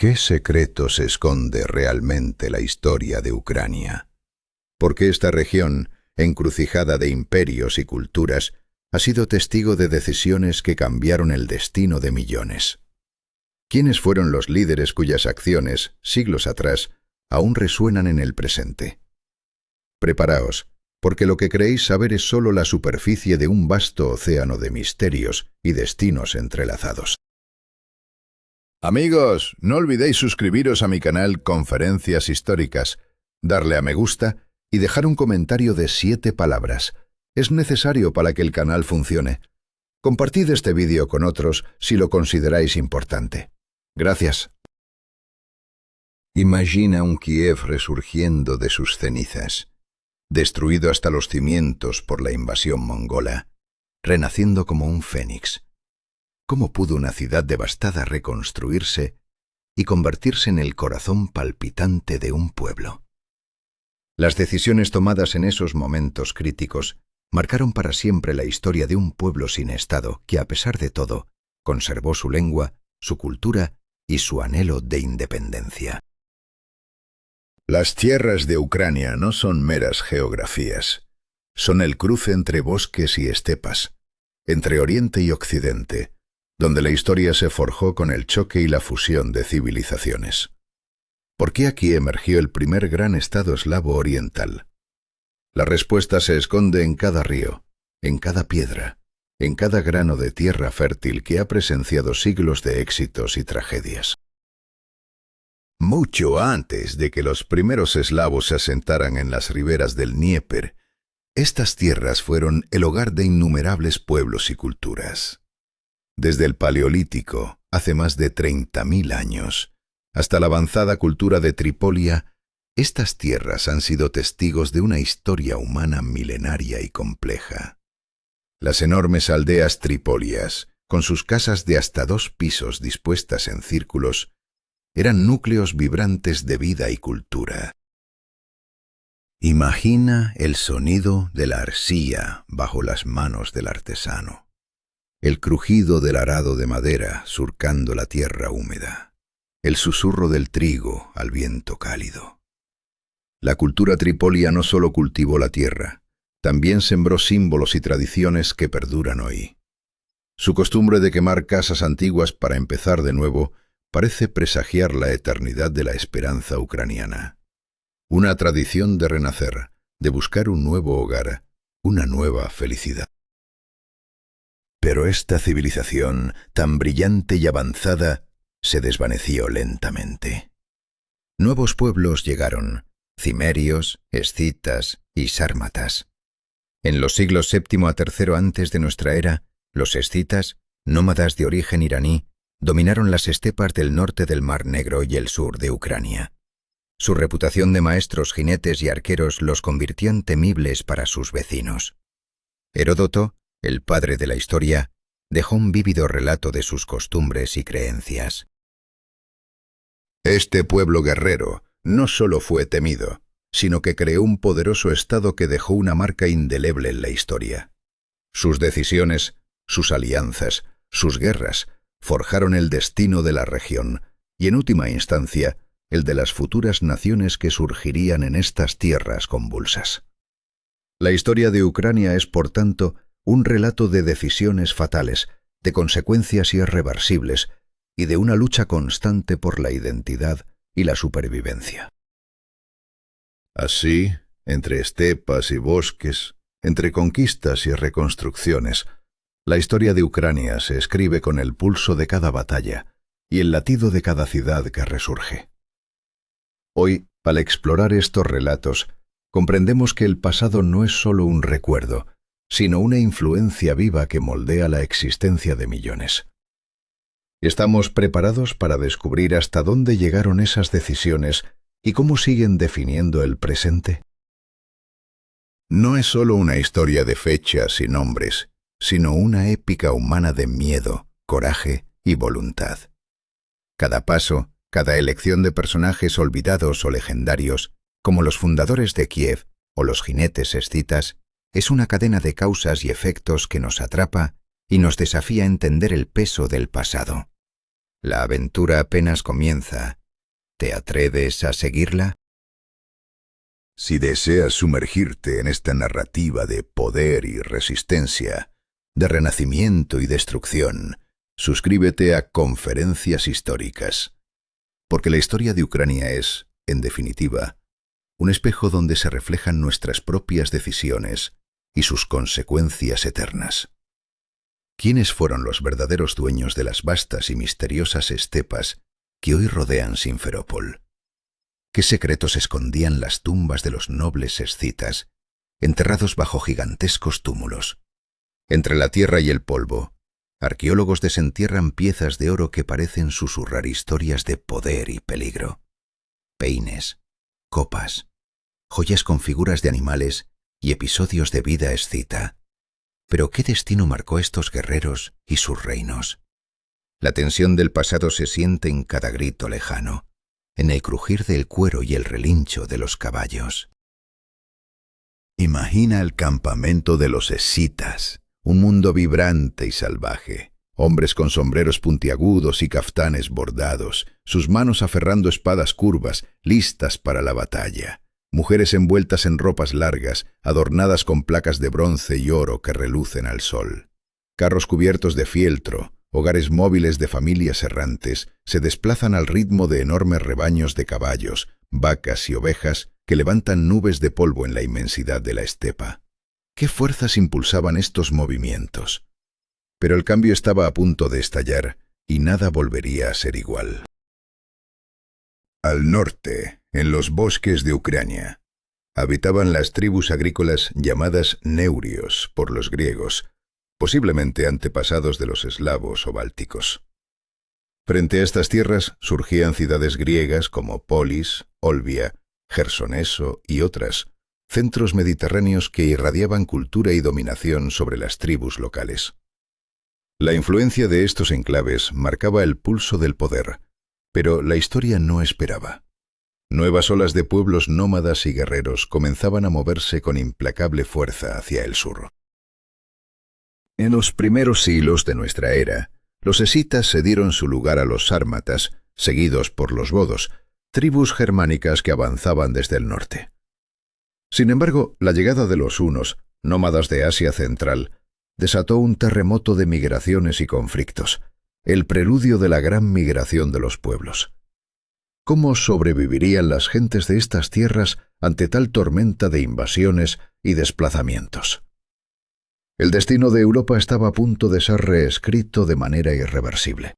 ¿Qué secreto se esconde realmente la historia de Ucrania? Porque esta región, encrucijada de imperios y culturas, ha sido testigo de decisiones que cambiaron el destino de millones. ¿Quiénes fueron los líderes cuyas acciones, siglos atrás, aún resuenan en el presente? Preparaos, porque lo que creéis saber es solo la superficie de un vasto océano de misterios y destinos entrelazados. Amigos, no olvidéis suscribiros a mi canal Conferencias Históricas, darle a me gusta y dejar un comentario de 7 palabras. Es necesario para que el canal funcione. Compartid este vídeo con otros si lo consideráis importante. Gracias. Imagina un Kiev resurgiendo de sus cenizas, destruido hasta los cimientos por la invasión mongola, renaciendo como un fénix. ¿Cómo pudo una ciudad devastada reconstruirse y convertirse en el corazón palpitante de un pueblo? Las decisiones tomadas en esos momentos críticos marcaron para siempre la historia de un pueblo sin Estado que, a pesar de todo, conservó su lengua, su cultura y su anhelo de independencia. Las tierras de Ucrania no son meras geografías. Son el cruce entre bosques y estepas, entre Oriente y Occidente, donde la historia se forjó con el choque y la fusión de civilizaciones. ¿Por qué aquí emergió el primer gran estado eslavo oriental? La respuesta se esconde en cada río, en cada piedra, en cada grano de tierra fértil que ha presenciado siglos de éxitos y tragedias. Mucho antes de que los primeros eslavos se asentaran en las riberas del Dnieper, estas tierras fueron el hogar de innumerables pueblos y culturas. Desde el Paleolítico, hace más de 30.000 años, hasta la avanzada cultura de Tripolia, estas tierras han sido testigos de una historia humana milenaria y compleja. Las enormes aldeas tripolias, con sus casas de hasta 2 pisos dispuestas en círculos, eran núcleos vibrantes de vida y cultura. Imagina el sonido de la arcilla bajo las manos del artesano, el crujido del arado de madera surcando la tierra húmeda, el susurro del trigo al viento cálido. La cultura tripolia no solo cultivó la tierra, también sembró símbolos y tradiciones que perduran hoy. Su costumbre de quemar casas antiguas para empezar de nuevo parece presagiar la eternidad de la esperanza ucraniana. Una tradición de renacer, de buscar un nuevo hogar, una nueva felicidad. Pero esta civilización, tan brillante y avanzada, se desvaneció lentamente. Nuevos pueblos llegaron, cimerios, escitas y sármatas. En los siglos VII a III antes de nuestra era, los escitas, nómadas de origen iraní, dominaron las estepas del norte del Mar Negro y el sur de Ucrania. Su reputación de maestros jinetes y arqueros los convirtió en temibles para sus vecinos. Heródoto, el padre de la historia, dejó un vívido relato de sus costumbres y creencias. Este pueblo guerrero no solo fue temido, sino que creó un poderoso estado que dejó una marca indeleble en la historia. Sus decisiones, sus alianzas, sus guerras, forjaron el destino de la región y, en última instancia, el de las futuras naciones que surgirían en estas tierras convulsas. La historia de Ucrania es, por tanto, un relato de decisiones fatales, de consecuencias irreversibles y de una lucha constante por la identidad y la supervivencia. Así, entre estepas y bosques, entre conquistas y reconstrucciones, la historia de Ucrania se escribe con el pulso de cada batalla y el latido de cada ciudad que resurge. Hoy, al explorar estos relatos, comprendemos que el pasado no es solo un recuerdo, sino una influencia viva que moldea la existencia de millones. ¿Estamos preparados para descubrir hasta dónde llegaron esas decisiones y cómo siguen definiendo el presente? No es solo una historia de fechas y nombres, sino una épica humana de miedo, coraje y voluntad. Cada paso, cada elección de personajes olvidados o legendarios, como los fundadores de Kiev o los jinetes escitas, es una cadena de causas y efectos que nos atrapa y nos desafía a entender el peso del pasado. La aventura apenas comienza. ¿Te atreves a seguirla? Si deseas sumergirte en esta narrativa de poder y resistencia, de renacimiento y destrucción, suscríbete a Conferencias Históricas. Porque la historia de Ucrania es, en definitiva, un espejo donde se reflejan nuestras propias decisiones y sus consecuencias eternas. ¿Quiénes fueron los verdaderos dueños de las vastas y misteriosas estepas que hoy rodean Simferópol? ¿Qué secretos escondían las tumbas de los nobles escitas, enterrados bajo gigantescos túmulos? Entre la tierra y el polvo, arqueólogos desentierran piezas de oro que parecen susurrar historias de poder y peligro. Peines, copas, joyas con figuras de animales y episodios de vida escita. Pero ¿qué destino marcó estos guerreros y sus reinos? La tensión del pasado se siente en cada grito lejano, en el crujir del cuero y el relincho de los caballos. Imagina el campamento de los escitas, un mundo vibrante y salvaje. Hombres con sombreros puntiagudos y caftanes bordados, sus manos aferrando espadas curvas, listas para la batalla. Mujeres envueltas en ropas largas, adornadas con placas de bronce y oro que relucen al sol. Carros cubiertos de fieltro, hogares móviles de familias errantes, se desplazan al ritmo de enormes rebaños de caballos, vacas y ovejas que levantan nubes de polvo en la inmensidad de la estepa. ¿Qué fuerzas impulsaban estos movimientos? Pero el cambio estaba a punto de estallar y nada volvería a ser igual. Al norte, en los bosques de Ucrania, habitaban las tribus agrícolas llamadas neurios por los griegos, posiblemente antepasados de los eslavos o bálticos. Frente a estas tierras surgían ciudades griegas como Polis, Olbia, Gersoneso y otras, centros mediterráneos que irradiaban cultura y dominación sobre las tribus locales. La influencia de estos enclaves marcaba el pulso del poder, pero la historia no esperaba. Nuevas olas de pueblos nómadas y guerreros comenzaban a moverse con implacable fuerza hacia el sur. En los primeros siglos de nuestra era, los escitas cedieron su lugar a los sármatas, seguidos por los godos, tribus germánicas que avanzaban desde el norte. Sin embargo, la llegada de los hunos, nómadas de Asia Central, desató un terremoto de migraciones y conflictos, el preludio de la gran migración de los pueblos. ¿Cómo sobrevivirían las gentes de estas tierras ante tal tormenta de invasiones y desplazamientos? El destino de Europa estaba a punto de ser reescrito de manera irreversible.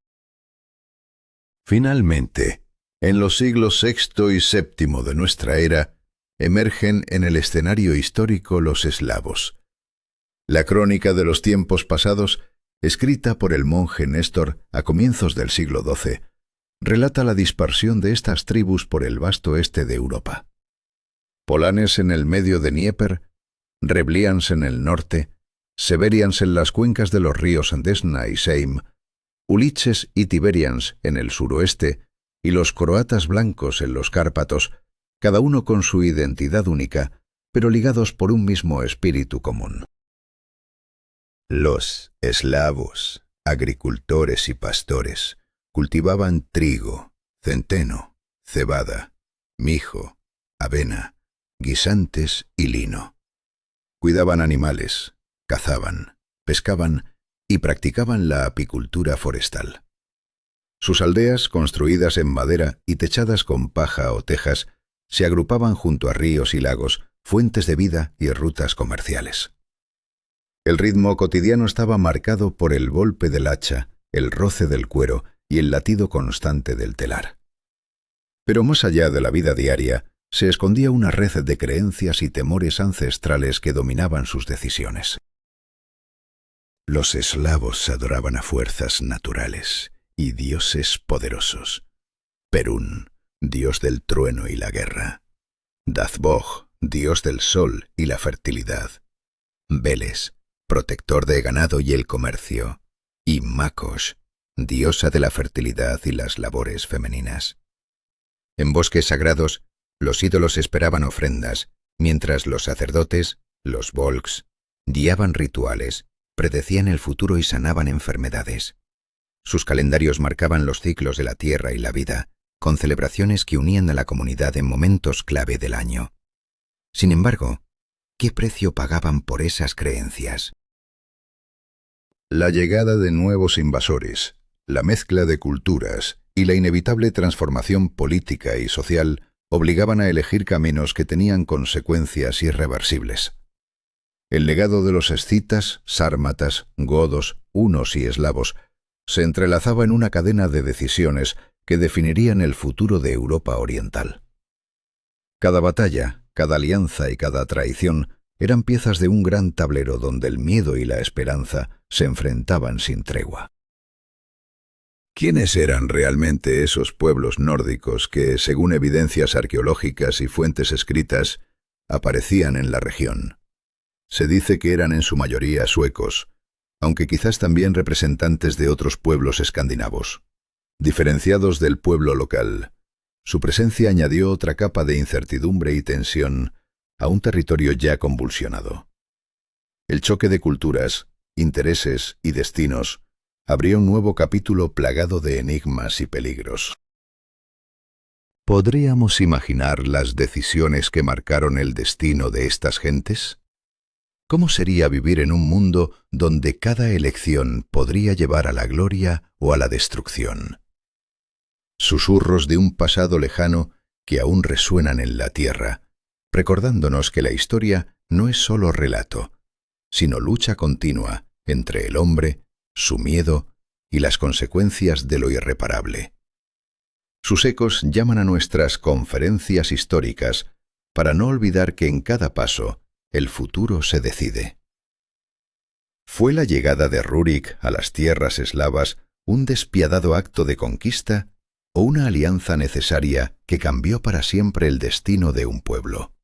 Finalmente, en los siglos VI y VII de nuestra era, emergen en el escenario histórico los eslavos. La crónica de los tiempos pasados, escrita por el monje Néstor a comienzos del siglo XII, relata la dispersión de estas tribus por el vasto este de Europa. Polanes en el medio de Dnieper, Reblians en el norte, Severians en las cuencas de los ríos Desna y Seim, Uliches y Tiberians en el suroeste y los croatas blancos en los Cárpatos, cada uno con su identidad única, pero ligados por un mismo espíritu común. Los eslavos, agricultores y pastores, cultivaban trigo, centeno, cebada, mijo, avena, guisantes y lino. Cuidaban animales, cazaban, pescaban y practicaban la apicultura forestal. Sus aldeas, construidas en madera y techadas con paja o tejas, se agrupaban junto a ríos y lagos, fuentes de vida y rutas comerciales. El ritmo cotidiano estaba marcado por el golpe del hacha, el roce del cuero y el latido constante del telar. Pero más allá de la vida diaria, se escondía una red de creencias y temores ancestrales que dominaban sus decisiones. Los eslavos adoraban a fuerzas naturales y dioses poderosos. Perún, dios del trueno y la guerra. Dazbog, dios del sol y la fertilidad. Veles, protector de ganado y el comercio. Y Makosh, diosa de la fertilidad y las labores femeninas. En bosques sagrados, los ídolos esperaban ofrendas, mientras los sacerdotes, los volks, guiaban rituales, predecían el futuro y sanaban enfermedades. Sus calendarios marcaban los ciclos de la tierra y la vida, con celebraciones que unían a la comunidad en momentos clave del año. Sin embargo, ¿qué precio pagaban por esas creencias? La llegada de nuevos invasores, la mezcla de culturas y la inevitable transformación política y social obligaban a elegir caminos que tenían consecuencias irreversibles. El legado de los escitas, sármatas, godos, hunos y eslavos se entrelazaba en una cadena de decisiones que definirían el futuro de Europa oriental. Cada batalla, cada alianza y cada traición eran piezas de un gran tablero donde el miedo y la esperanza se enfrentaban sin tregua. ¿Quiénes eran realmente esos pueblos nórdicos que, según evidencias arqueológicas y fuentes escritas, aparecían en la región? Se dice que eran en su mayoría suecos, aunque quizás también representantes de otros pueblos escandinavos. Diferenciados del pueblo local, su presencia añadió otra capa de incertidumbre y tensión a un territorio ya convulsionado. El choque de culturas, intereses y destinos abrió un nuevo capítulo plagado de enigmas y peligros. ¿Podríamos imaginar las decisiones que marcaron el destino de estas gentes? ¿Cómo sería vivir en un mundo donde cada elección podría llevar a la gloria o a la destrucción? Susurros de un pasado lejano que aún resuenan en la tierra, recordándonos que la historia no es solo relato, sino lucha continua entre el hombre, su miedo y las consecuencias de lo irreparable. Sus ecos llaman a nuestras conferencias históricas para no olvidar que en cada paso el futuro se decide. ¿Fue la llegada de Rúrik a las tierras eslavas un despiadado acto de conquista o una alianza necesaria que cambió para siempre el destino de un pueblo?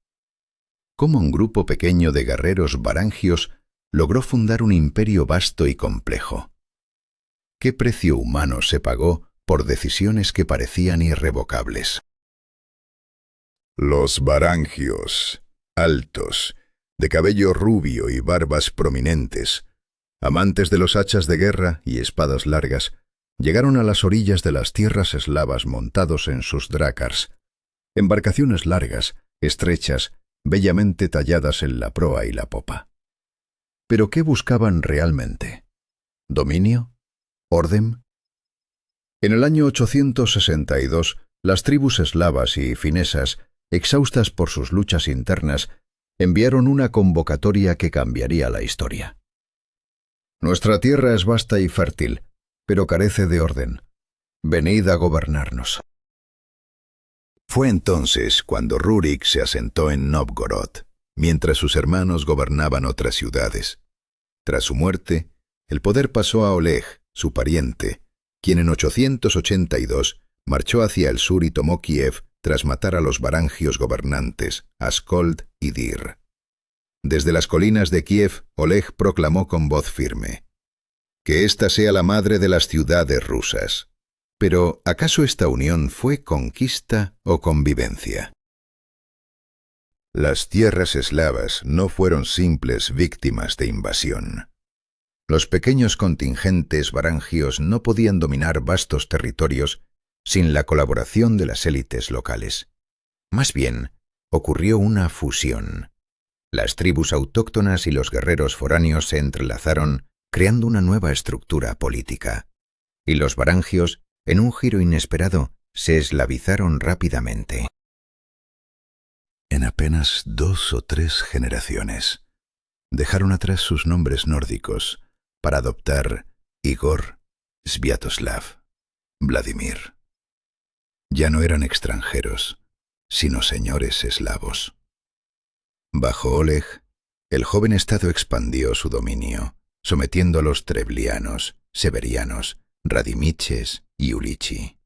¿Cómo un grupo pequeño de guerreros varangios logró fundar un imperio vasto y complejo? ¿Qué precio humano se pagó por decisiones que parecían irrevocables? Los varangios, altos, de cabello rubio y barbas prominentes, amantes de los hachas de guerra y espadas largas, llegaron a las orillas de las tierras eslavas montados en sus drácars, embarcaciones largas, estrechas, bellamente talladas en la proa y la popa. ¿Pero qué buscaban realmente? ¿Dominio? ¿Orden? En el año 862, las tribus eslavas y finesas, exhaustas por sus luchas internas, enviaron una convocatoria que cambiaría la historia. Nuestra tierra es vasta y fértil, pero carece de orden. Venid a gobernarnos. Fue entonces cuando Rúrik se asentó en Novgorod, mientras sus hermanos gobernaban otras ciudades. Tras su muerte, el poder pasó a Oleg, su pariente, quien en 882 marchó hacia el sur y tomó Kiev tras matar a los varangios gobernantes, Askold y Dir. Desde las colinas de Kiev, Oleg proclamó con voz firme: «Que esta sea la madre de las ciudades rusas». Pero, ¿acaso esta unión fue conquista o convivencia? Las tierras eslavas no fueron simples víctimas de invasión. Los pequeños contingentes varangios no podían dominar vastos territorios sin la colaboración de las élites locales. Más bien, ocurrió una fusión. Las tribus autóctonas y los guerreros foráneos se entrelazaron, creando una nueva estructura política. Y los varangios, en un giro inesperado, se eslavizaron rápidamente. En apenas 2 o 3 generaciones, dejaron atrás sus nombres nórdicos para adoptar Igor, Sviatoslav, Vladimir. Ya no eran extranjeros, sino señores eslavos. Bajo Oleg, el joven estado expandió su dominio, sometiendo a los treblianos, severianos, radimiches y ulichi.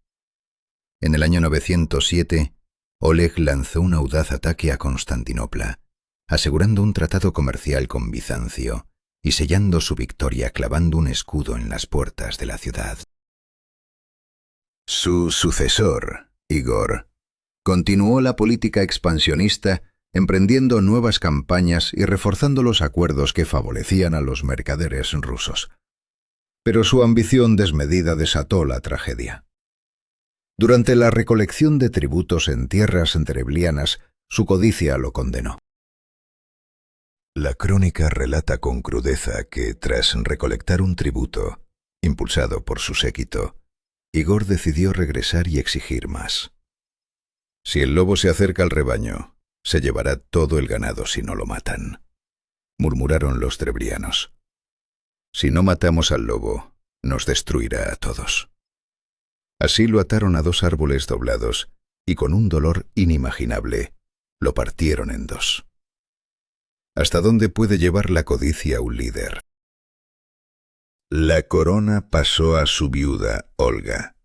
En el año 907, Oleg lanzó un audaz ataque a Constantinopla, asegurando un tratado comercial con Bizancio y sellando su victoria clavando un escudo en las puertas de la ciudad. Su sucesor, Igor, continuó la política expansionista, emprendiendo nuevas campañas y reforzando los acuerdos que favorecían a los mercaderes rusos. Pero su ambición desmedida desató la tragedia. Durante la recolección de tributos en tierras dreblianas, su codicia lo condenó. La crónica relata con crudeza que, tras recolectar un tributo, impulsado por su séquito, Igor decidió regresar y exigir más. Si el lobo se acerca al rebaño, se llevará todo el ganado si no lo matan, murmuraron los dreblianos. Si no matamos al lobo, nos destruirá a todos. Así lo ataron a 2 árboles doblados y con un dolor inimaginable lo partieron en 2. ¿Hasta dónde puede llevar la codicia a un líder? La corona pasó a su viuda, Olga,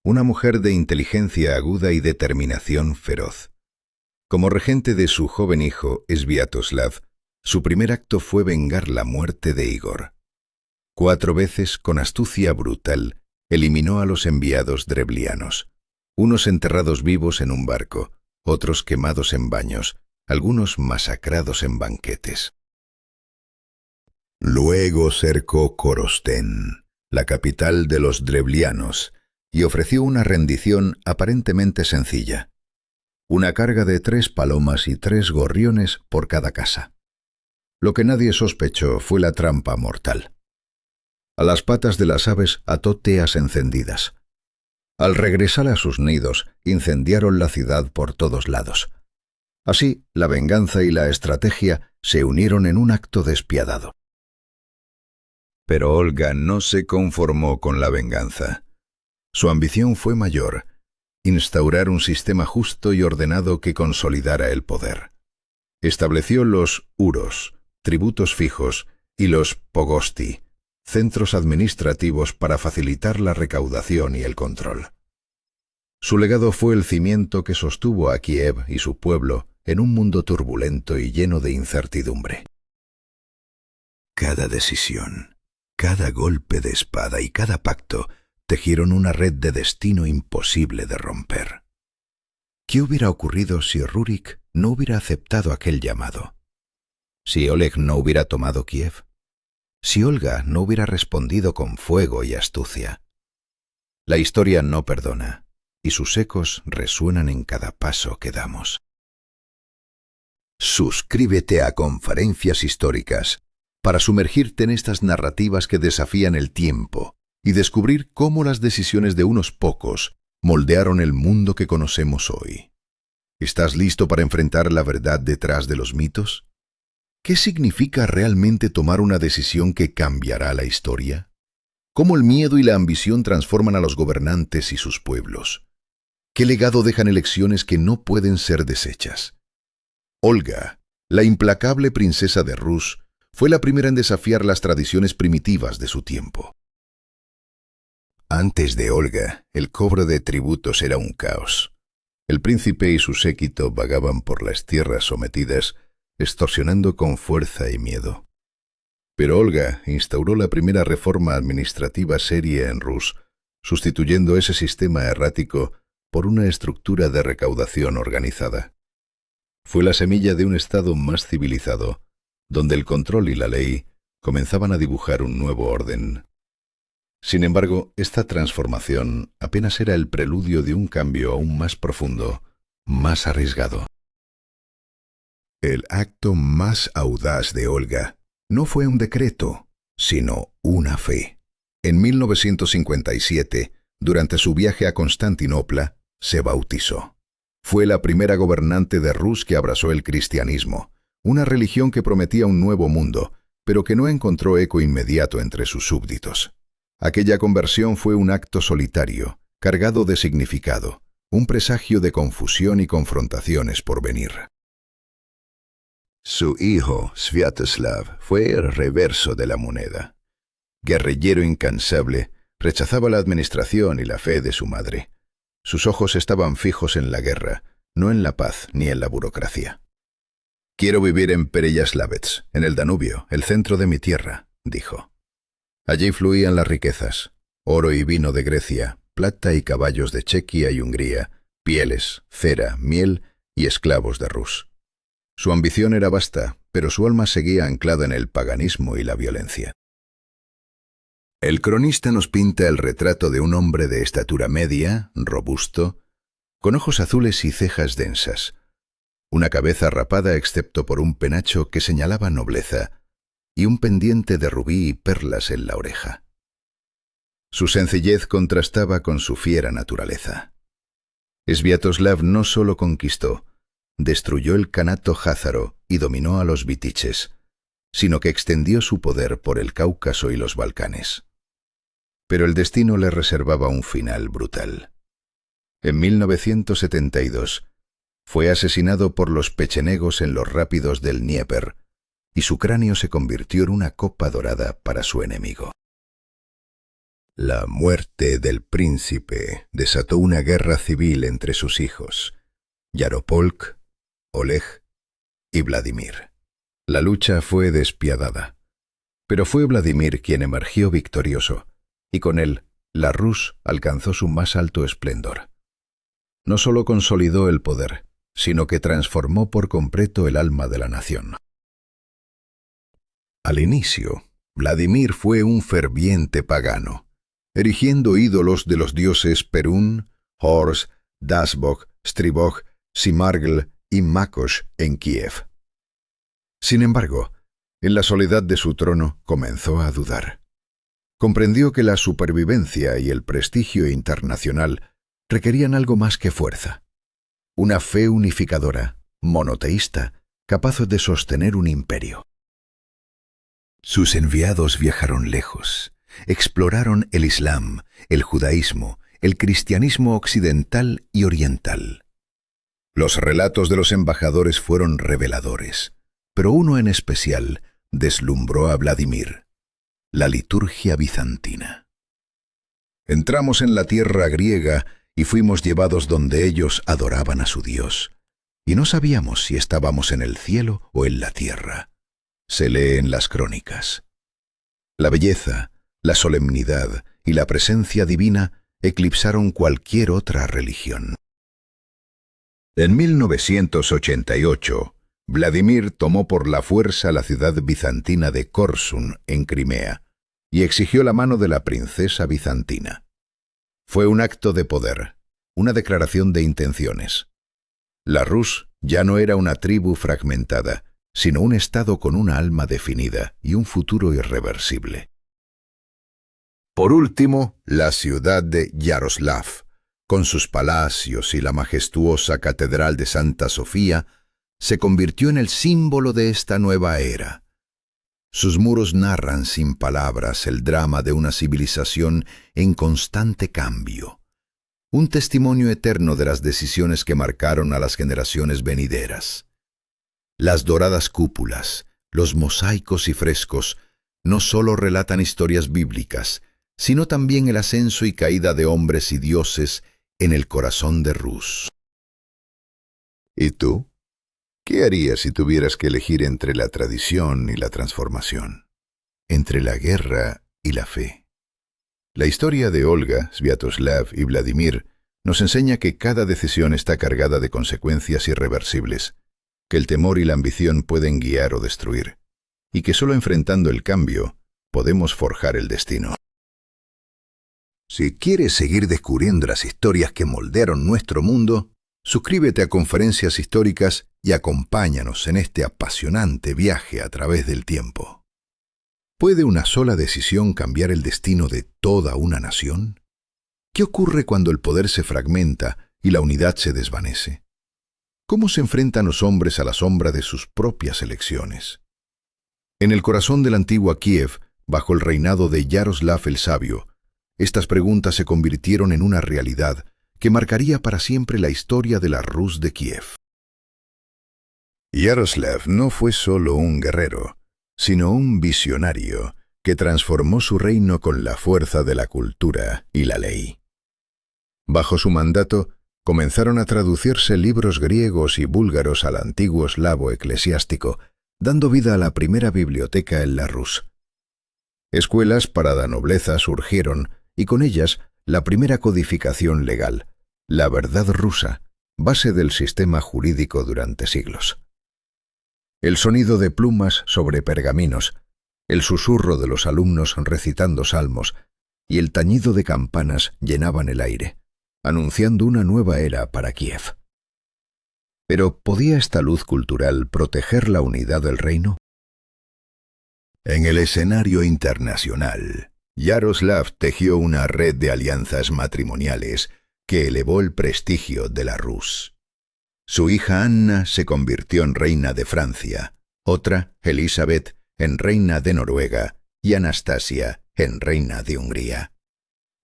una mujer de inteligencia aguda y determinación feroz. Como regente de su joven hijo, Sviatoslav, su primer acto fue vengar la muerte de Igor. 4 veces, con astucia brutal, eliminó a los enviados dreblianos, unos enterrados vivos en un barco, otros quemados en baños, algunos masacrados en banquetes. Luego cercó Korostén, la capital de los dreblianos, y ofreció una rendición aparentemente sencilla. Una carga de 3 palomas y 3 gorriones por cada casa. Lo que nadie sospechó fue la trampa mortal. A las patas de las aves ató teas encendidas. Al regresar a sus nidos, incendiaron la ciudad por todos lados. Así, la venganza y la estrategia se unieron en un acto despiadado. Pero Olga no se conformó con la venganza. Su ambición fue mayor: instaurar un sistema justo y ordenado que consolidara el poder. Estableció los uros, tributos fijos, y los pogosti, centros administrativos para facilitar la recaudación y el control. Su legado fue el cimiento que sostuvo a Kiev y su pueblo en un mundo turbulento y lleno de incertidumbre. Cada decisión, cada golpe de espada y cada pacto tejieron una red de destino imposible de romper. ¿Qué hubiera ocurrido si Rurik no hubiera aceptado aquel llamado? ¿Si Oleg no hubiera tomado Kiev? ¿Si Olga no hubiera respondido con fuego y astucia? La historia no perdona, y sus ecos resuenan en cada paso que damos. Suscríbete a Conferencias Históricas para sumergirte en estas narrativas que desafían el tiempo y descubrir cómo las decisiones de unos pocos moldearon el mundo que conocemos hoy. ¿Estás listo para enfrentar la verdad detrás de los mitos? ¿Qué significa realmente tomar una decisión que cambiará la historia? ¿Cómo el miedo y la ambición transforman a los gobernantes y sus pueblos? ¿Qué legado dejan elecciones que no pueden ser deshechas? Olga, la implacable princesa de Rus, fue la primera en desafiar las tradiciones primitivas de su tiempo. Antes de Olga, el cobro de tributos era un caos. El príncipe y su séquito vagaban por las tierras sometidas, extorsionando con fuerza y miedo. Pero Olga instauró la primera reforma administrativa seria en Rus, sustituyendo ese sistema errático por una estructura de recaudación organizada. Fue la semilla de un estado más civilizado, donde el control y la ley comenzaban a dibujar un nuevo orden. Sin embargo, esta transformación apenas era el preludio de un cambio aún más profundo, más arriesgado. El acto más audaz de Olga no fue un decreto, sino una fe. En 1957, durante su viaje a Constantinopla, se bautizó. Fue la primera gobernante de Rus que abrazó el cristianismo, una religión que prometía un nuevo mundo, pero que no encontró eco inmediato entre sus súbditos. Aquella conversión fue un acto solitario, cargado de significado, un presagio de confusión y confrontaciones por venir. Su hijo, Sviatoslav, fue el reverso de la moneda. Guerrillero incansable, rechazaba la administración y la fe de su madre. Sus ojos estaban fijos en la guerra, no en la paz ni en la burocracia. «Quiero vivir en Pereyaslavets, en el Danubio, el centro de mi tierra», dijo. Allí fluían las riquezas, oro y vino de Grecia, plata y caballos de Chequia y Hungría, pieles, cera, miel y esclavos de Rus. Su ambición era vasta, pero su alma seguía anclada en el paganismo y la violencia. El cronista nos pinta el retrato de un hombre de estatura media, robusto, con ojos azules y cejas densas, una cabeza rapada excepto por un penacho que señalaba nobleza, y un pendiente de rubí y perlas en la oreja. Su sencillez contrastaba con su fiera naturaleza. Sviatoslav no solo conquistó, destruyó el Kanato házaro y dominó a los vitiches, sino que extendió su poder por el Cáucaso y los Balcanes. Pero el destino le reservaba un final brutal. En 1972 fue asesinado por los pechenegos en los rápidos del Dnieper, y su cráneo se convirtió en una copa dorada para su enemigo. La muerte del príncipe desató una guerra civil entre sus hijos, Yaropolk, Oleg y Vladimir. La lucha fue despiadada, pero fue Vladimir quien emergió victorioso, y con él la Rus alcanzó su más alto esplendor. No solo consolidó el poder, sino que transformó por completo el alma de la nación. Al inicio, Vladimir fue un ferviente pagano, erigiendo ídolos de los dioses Perún, Horus, Dasbog, Stribog, Simargl y Makosh en Kiev. Sin embargo, en la soledad de su trono comenzó a dudar. Comprendió que la supervivencia y el prestigio internacional requerían algo más que fuerza. Una fe unificadora, monoteísta, capaz de sostener un imperio. Sus enviados viajaron lejos, exploraron el Islam, el judaísmo, el cristianismo occidental y oriental. Los relatos de los embajadores fueron reveladores, pero uno en especial deslumbró a Vladimir: la liturgia bizantina. Entramos en la tierra griega y fuimos llevados donde ellos adoraban a su Dios, y no sabíamos si estábamos en el cielo o en la tierra. Se lee en las crónicas. La belleza, la solemnidad y la presencia divina eclipsaron cualquier otra religión. En 1988, Vladimir tomó por la fuerza la ciudad bizantina de Korsun, en Crimea, y exigió la mano de la princesa bizantina. Fue un acto de poder, una declaración de intenciones. La Rus ya no era una tribu fragmentada, sino un estado con una alma definida y un futuro irreversible. Por último, la ciudad de Yaroslav, con sus palacios y la majestuosa catedral de Santa Sofía, se convirtió en el símbolo de esta nueva era. Sus muros narran sin palabras el drama de una civilización en constante cambio, un testimonio eterno de las decisiones que marcaron a las generaciones venideras. Las doradas cúpulas, los mosaicos y frescos no solo relatan historias bíblicas, sino también el ascenso y caída de hombres y dioses en el corazón de Rus. ¿Y tú? ¿Qué harías si tuvieras que elegir entre la tradición y la transformación? Entre la guerra y la fe. La historia de Olga, Sviatoslav y Vladimir nos enseña que cada decisión está cargada de consecuencias irreversibles, que el temor y la ambición pueden guiar o destruir, y que solo enfrentando el cambio podemos forjar el destino. Si quieres seguir descubriendo las historias que moldearon nuestro mundo, suscríbete a Conferencias Históricas y acompáñanos en este apasionante viaje a través del tiempo. ¿Puede una sola decisión cambiar el destino de toda una nación? ¿Qué ocurre cuando el poder se fragmenta y la unidad se desvanece? ¿Cómo se enfrentan los hombres a la sombra de sus propias elecciones? En el corazón de la antigua Kiev, bajo el reinado de Yaroslav el Sabio, estas preguntas se convirtieron en una realidad que marcaría para siempre la historia de la Rus de Kiev. Yaroslav no fue solo un guerrero, sino un visionario que transformó su reino con la fuerza de la cultura y la ley. Bajo su mandato, comenzaron a traducirse libros griegos y búlgaros al antiguo eslavo eclesiástico, dando vida a la primera biblioteca en la Rus. Escuelas para la nobleza surgieron, y con ellas la primera codificación legal, la verdad rusa, base del sistema jurídico durante siglos. El sonido de plumas sobre pergaminos, El susurro de los alumnos recitando salmos y el tañido de campanas llenaban el aire, anunciando una nueva era para Kiev. Pero ¿podía esta luz cultural proteger la unidad del reino? En el escenario internacional, Yaroslav tejió una red de alianzas matrimoniales que elevó el prestigio de la Rus. Su hija Anna se convirtió en reina de Francia, otra, Elizabeth, en reina de Noruega y Anastasia en reina de Hungría.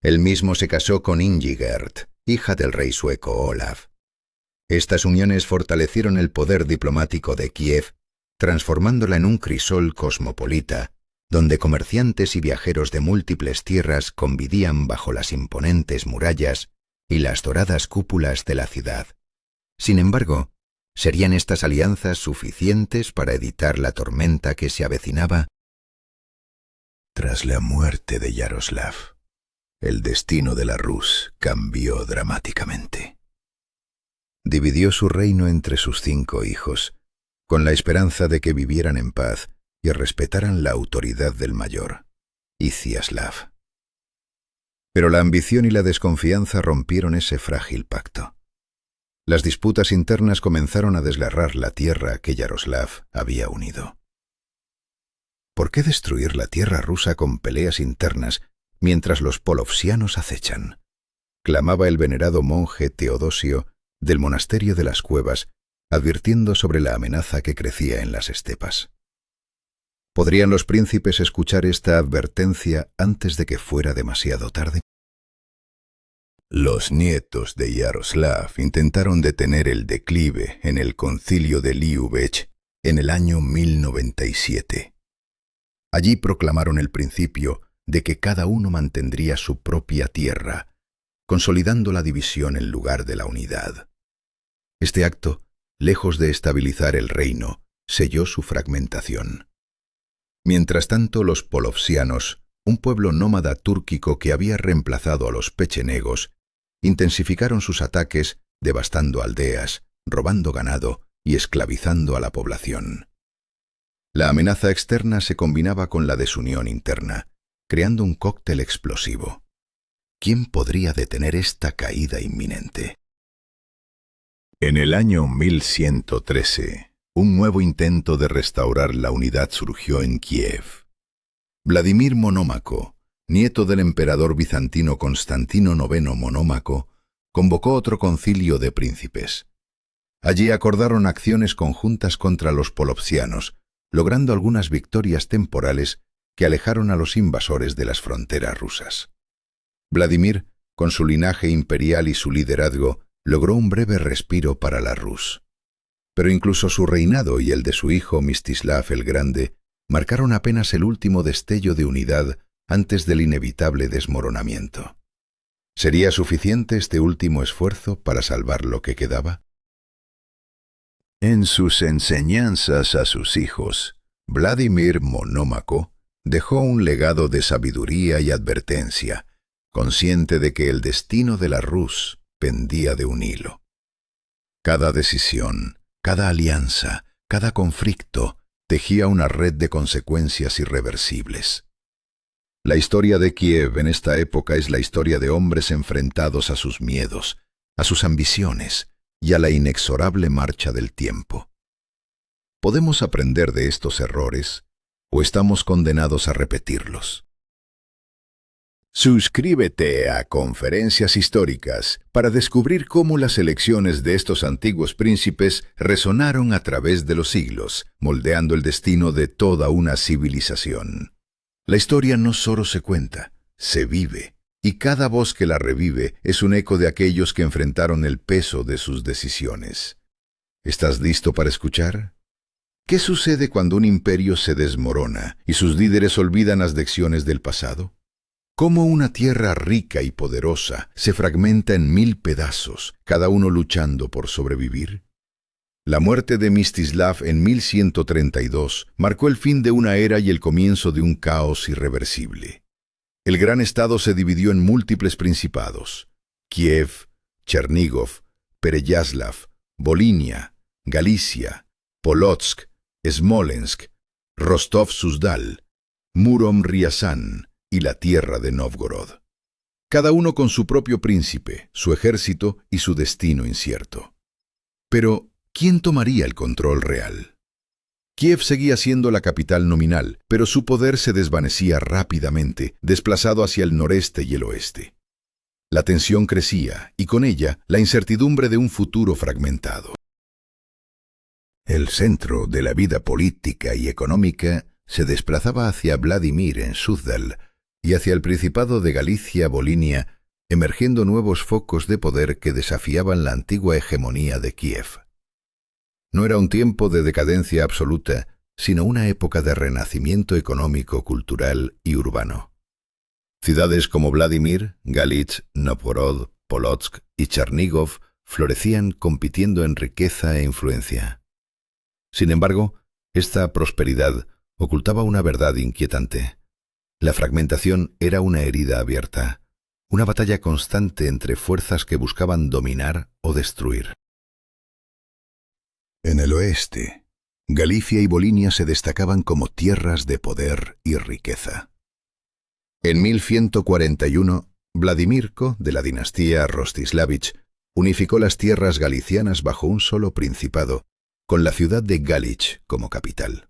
Él mismo se casó con Ingigerd, hija del rey sueco Olaf. Estas uniones fortalecieron el poder diplomático de Kiev, transformándola en un crisol cosmopolita, donde comerciantes y viajeros de múltiples tierras convivían bajo las imponentes murallas y las doradas cúpulas de la ciudad. Sin embargo, ¿serían estas alianzas suficientes para evitar la tormenta que se avecinaba? Tras la muerte de Yaroslav, el destino de la Rus cambió dramáticamente. Dividió su reino entre sus 5 hijos, con la esperanza de que vivieran en paz y respetaran la autoridad del mayor, Iziaslav. Pero la ambición y la desconfianza rompieron ese frágil pacto. Las disputas internas comenzaron a desgarrar la tierra que Yaroslav había unido. ¿Por qué destruir la tierra rusa con peleas internas mientras los polovsianos acechan? Clamaba el venerado monje Teodosio del monasterio de las Cuevas, advirtiendo sobre la amenaza que crecía en las estepas. ¿Podrían los príncipes escuchar esta advertencia antes de que fuera demasiado tarde? Los nietos de Yaroslav intentaron detener el declive en el concilio de Liubech en el año 1097. Allí proclamaron el principio de que cada uno mantendría su propia tierra, consolidando la división en lugar de la unidad. Este acto, lejos de estabilizar el reino, selló su fragmentación. Mientras tanto, los polovsianos, un pueblo nómada túrquico que había reemplazado a los pechenegos, intensificaron sus ataques, devastando aldeas, robando ganado y esclavizando a la población. La amenaza externa se combinaba con la desunión interna, creando un cóctel explosivo. ¿Quién podría detener esta caída inminente? En el año 1113, un nuevo intento de restaurar la unidad surgió en Kiev. Vladimir Monómaco, nieto del emperador bizantino Constantino IX Monómaco, convocó otro concilio de príncipes. Allí acordaron acciones conjuntas contra los polovsianos, logrando algunas victorias temporales que alejaron a los invasores de las fronteras rusas. Vladimir, con su linaje imperial y su liderazgo, logró un breve respiro para la Rus. Pero incluso su reinado y el de su hijo Mstislav el Grande marcaron apenas el último destello de unidad antes del inevitable desmoronamiento. ¿Sería suficiente este último esfuerzo para salvar lo que quedaba? En sus enseñanzas a sus hijos, Vladimir Monómaco dejó un legado de sabiduría y advertencia, consciente de que el destino de la Rus pendía de un hilo. Cada decisión, cada alianza, cada conflicto tejía una red de consecuencias irreversibles. La historia de Kiev en esta época es la historia de hombres enfrentados a sus miedos, a sus ambiciones y a la inexorable marcha del tiempo. ¿Podemos aprender de estos errores o estamos condenados a repetirlos? Suscríbete a Conferencias Históricas para descubrir cómo las elecciones de estos antiguos príncipes resonaron a través de los siglos, moldeando el destino de toda una civilización. La historia no solo se cuenta, se vive, y cada voz que la revive es un eco de aquellos que enfrentaron el peso de sus decisiones. ¿Estás listo para escuchar? ¿Qué sucede cuando un imperio se desmorona y sus líderes olvidan las lecciones del pasado? ¿Cómo una tierra rica y poderosa se fragmenta en 1000 pedazos, cada uno luchando por sobrevivir? La muerte de Mstislav en 1132 marcó el fin de una era y el comienzo de un caos irreversible. El gran estado se dividió en múltiples principados: Kiev, Chernigov, Pereyaslav, Volinia, Galicia, Polotsk, Smolensk, Rostov-Suzdal, Murom Riazán y la tierra de Novgorod. Cada uno con su propio príncipe, su ejército y su destino incierto. Pero, ¿quién tomaría el control real? Kiev seguía siendo la capital nominal, pero su poder se desvanecía rápidamente, desplazado hacia el noreste y el oeste. La tensión crecía, y con ella la incertidumbre de un futuro fragmentado. El centro de la vida política y económica se desplazaba hacia Vladimir en Suzdal y hacia el Principado de Galicia-Volinia, emergiendo nuevos focos de poder que desafiaban la antigua hegemonía de Kiev. No era un tiempo de decadencia absoluta, sino una época de renacimiento económico, cultural y urbano. Ciudades como Vladimir, Galits, Novgorod, Polotsk y Chernigov florecían compitiendo en riqueza e influencia. Sin embargo, esta prosperidad ocultaba una verdad inquietante. La fragmentación era una herida abierta, una batalla constante entre fuerzas que buscaban dominar o destruir. En el oeste, Galicia y Volinia se destacaban como tierras de poder y riqueza. En 1141, Vladimirko, de la dinastía Rostislavich, unificó las tierras galicianas bajo un solo principado, con la ciudad de Galich como capital.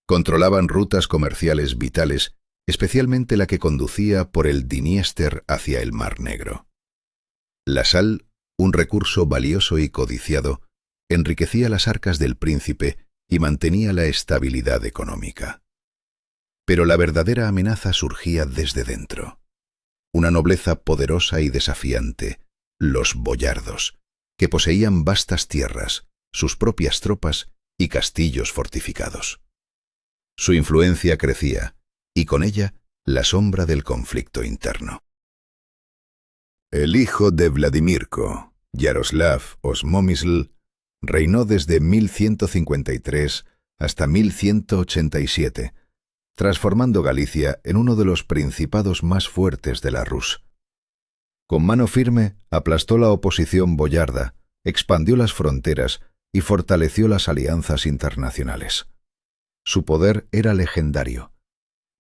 Controlaban rutas comerciales vitales, especialmente la que conducía por el Dniester hacia el Mar Negro. La sal, un recurso valioso y codiciado, enriquecía las arcas del príncipe y mantenía la estabilidad económica. Pero la verdadera amenaza surgía desde dentro. Una nobleza poderosa y desafiante, los boyardos, que poseían vastas tierras, sus propias tropas y castillos fortificados. Su influencia crecía, y con ella la sombra del conflicto interno. El hijo de Vladimirko, Yaroslav Osmomisl, reinó desde 1153 hasta 1187, transformando Galicia en uno de los principados más fuertes de la Rus. Con mano firme aplastó la oposición boyarda, expandió las fronteras y fortaleció las alianzas internacionales. Su poder era legendario.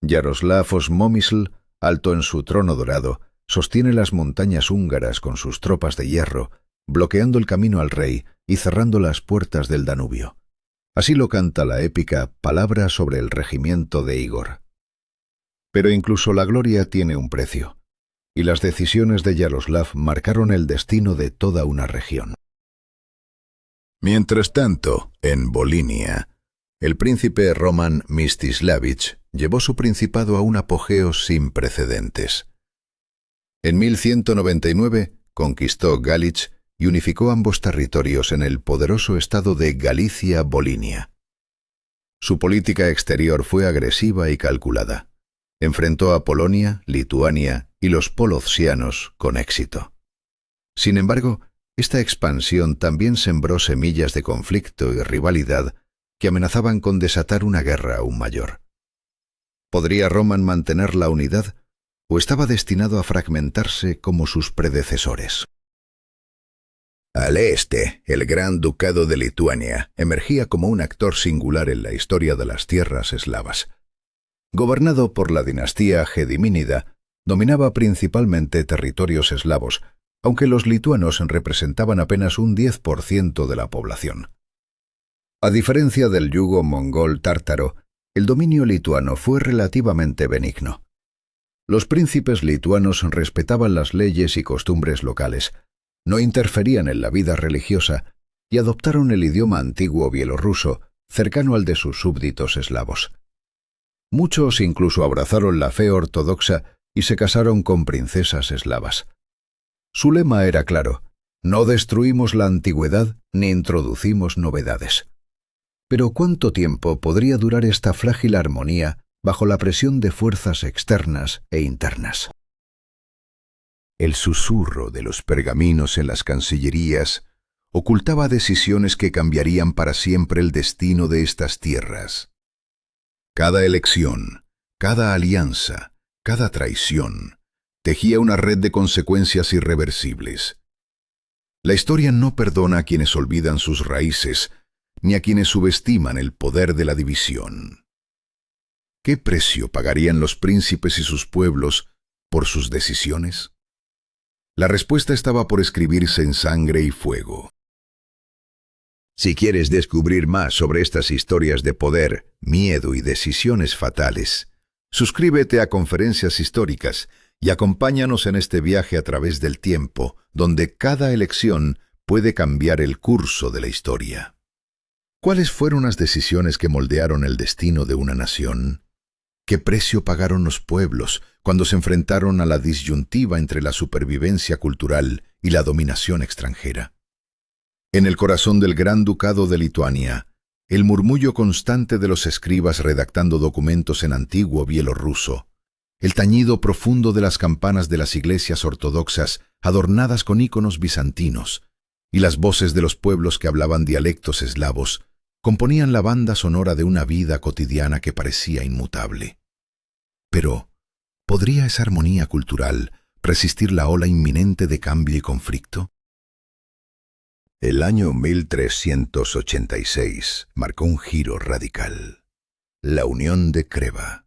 Yaroslav Osmomisl, alto en su trono dorado, sostiene las montañas húngaras con sus tropas de hierro, bloqueando el camino al rey y cerrando las puertas del Danubio. Así lo canta la épica Palabra sobre el regimiento de Igor. Pero incluso la gloria tiene un precio, y las decisiones de Yaroslav marcaron el destino de toda una región. Mientras tanto, en Volinia, el príncipe Roman Mstislavich llevó su principado a un apogeo sin precedentes. En 1199 conquistó Galich y unificó ambos territorios en el poderoso estado de Galicia-Volinia. Su política exterior fue agresiva y calculada. Enfrentó a Polonia, Lituania y los polozsianos con éxito. Sin embargo, esta expansión también sembró semillas de conflicto y rivalidad que amenazaban con desatar una guerra aún mayor. ¿Podría Roman mantener la unidad o estaba destinado a fragmentarse como sus predecesores? Al este, el Gran Ducado de Lituania emergía como un actor singular en la historia de las tierras eslavas. Gobernado por la dinastía Gedimínida, dominaba principalmente territorios eslavos, aunque los lituanos representaban apenas un 10% de la población. A diferencia del yugo mongol tártaro, el dominio lituano fue relativamente benigno. Los príncipes lituanos respetaban las leyes y costumbres locales, no interferían en la vida religiosa y adoptaron el idioma antiguo bielorruso, cercano al de sus súbditos eslavos. Muchos incluso abrazaron la fe ortodoxa y se casaron con princesas eslavas. Su lema era claro: no destruimos la antigüedad ni introducimos novedades. Pero ¿cuánto tiempo podría durar esta frágil armonía bajo la presión de fuerzas externas e internas? El susurro de los pergaminos en las cancillerías ocultaba decisiones que cambiarían para siempre el destino de estas tierras. Cada elección, cada alianza, cada traición, tejía una red de consecuencias irreversibles. La historia no perdona a quienes olvidan sus raíces, ni a quienes subestiman el poder de la división. ¿Qué precio pagarían los príncipes y sus pueblos por sus decisiones? La respuesta estaba por escribirse en sangre y fuego. Si quieres descubrir más sobre estas historias de poder, miedo y decisiones fatales, suscríbete a Conferencias Históricas y acompáñanos en este viaje a través del tiempo, donde cada elección puede cambiar el curso de la historia. ¿Cuáles fueron las decisiones que moldearon el destino de una nación? ¿Qué precio pagaron los pueblos cuando se enfrentaron a la disyuntiva entre la supervivencia cultural y la dominación extranjera? En el corazón del Gran Ducado de Lituania, el murmullo constante de los escribas redactando documentos en antiguo bielorruso, el tañido profundo de las campanas de las iglesias ortodoxas adornadas con íconos bizantinos, y las voces de los pueblos que hablaban dialectos eslavos, componían la banda sonora de una vida cotidiana que parecía inmutable. Pero, ¿podría esa armonía cultural resistir la ola inminente de cambio y conflicto? El año 1386 marcó un giro radical. La unión de Creva.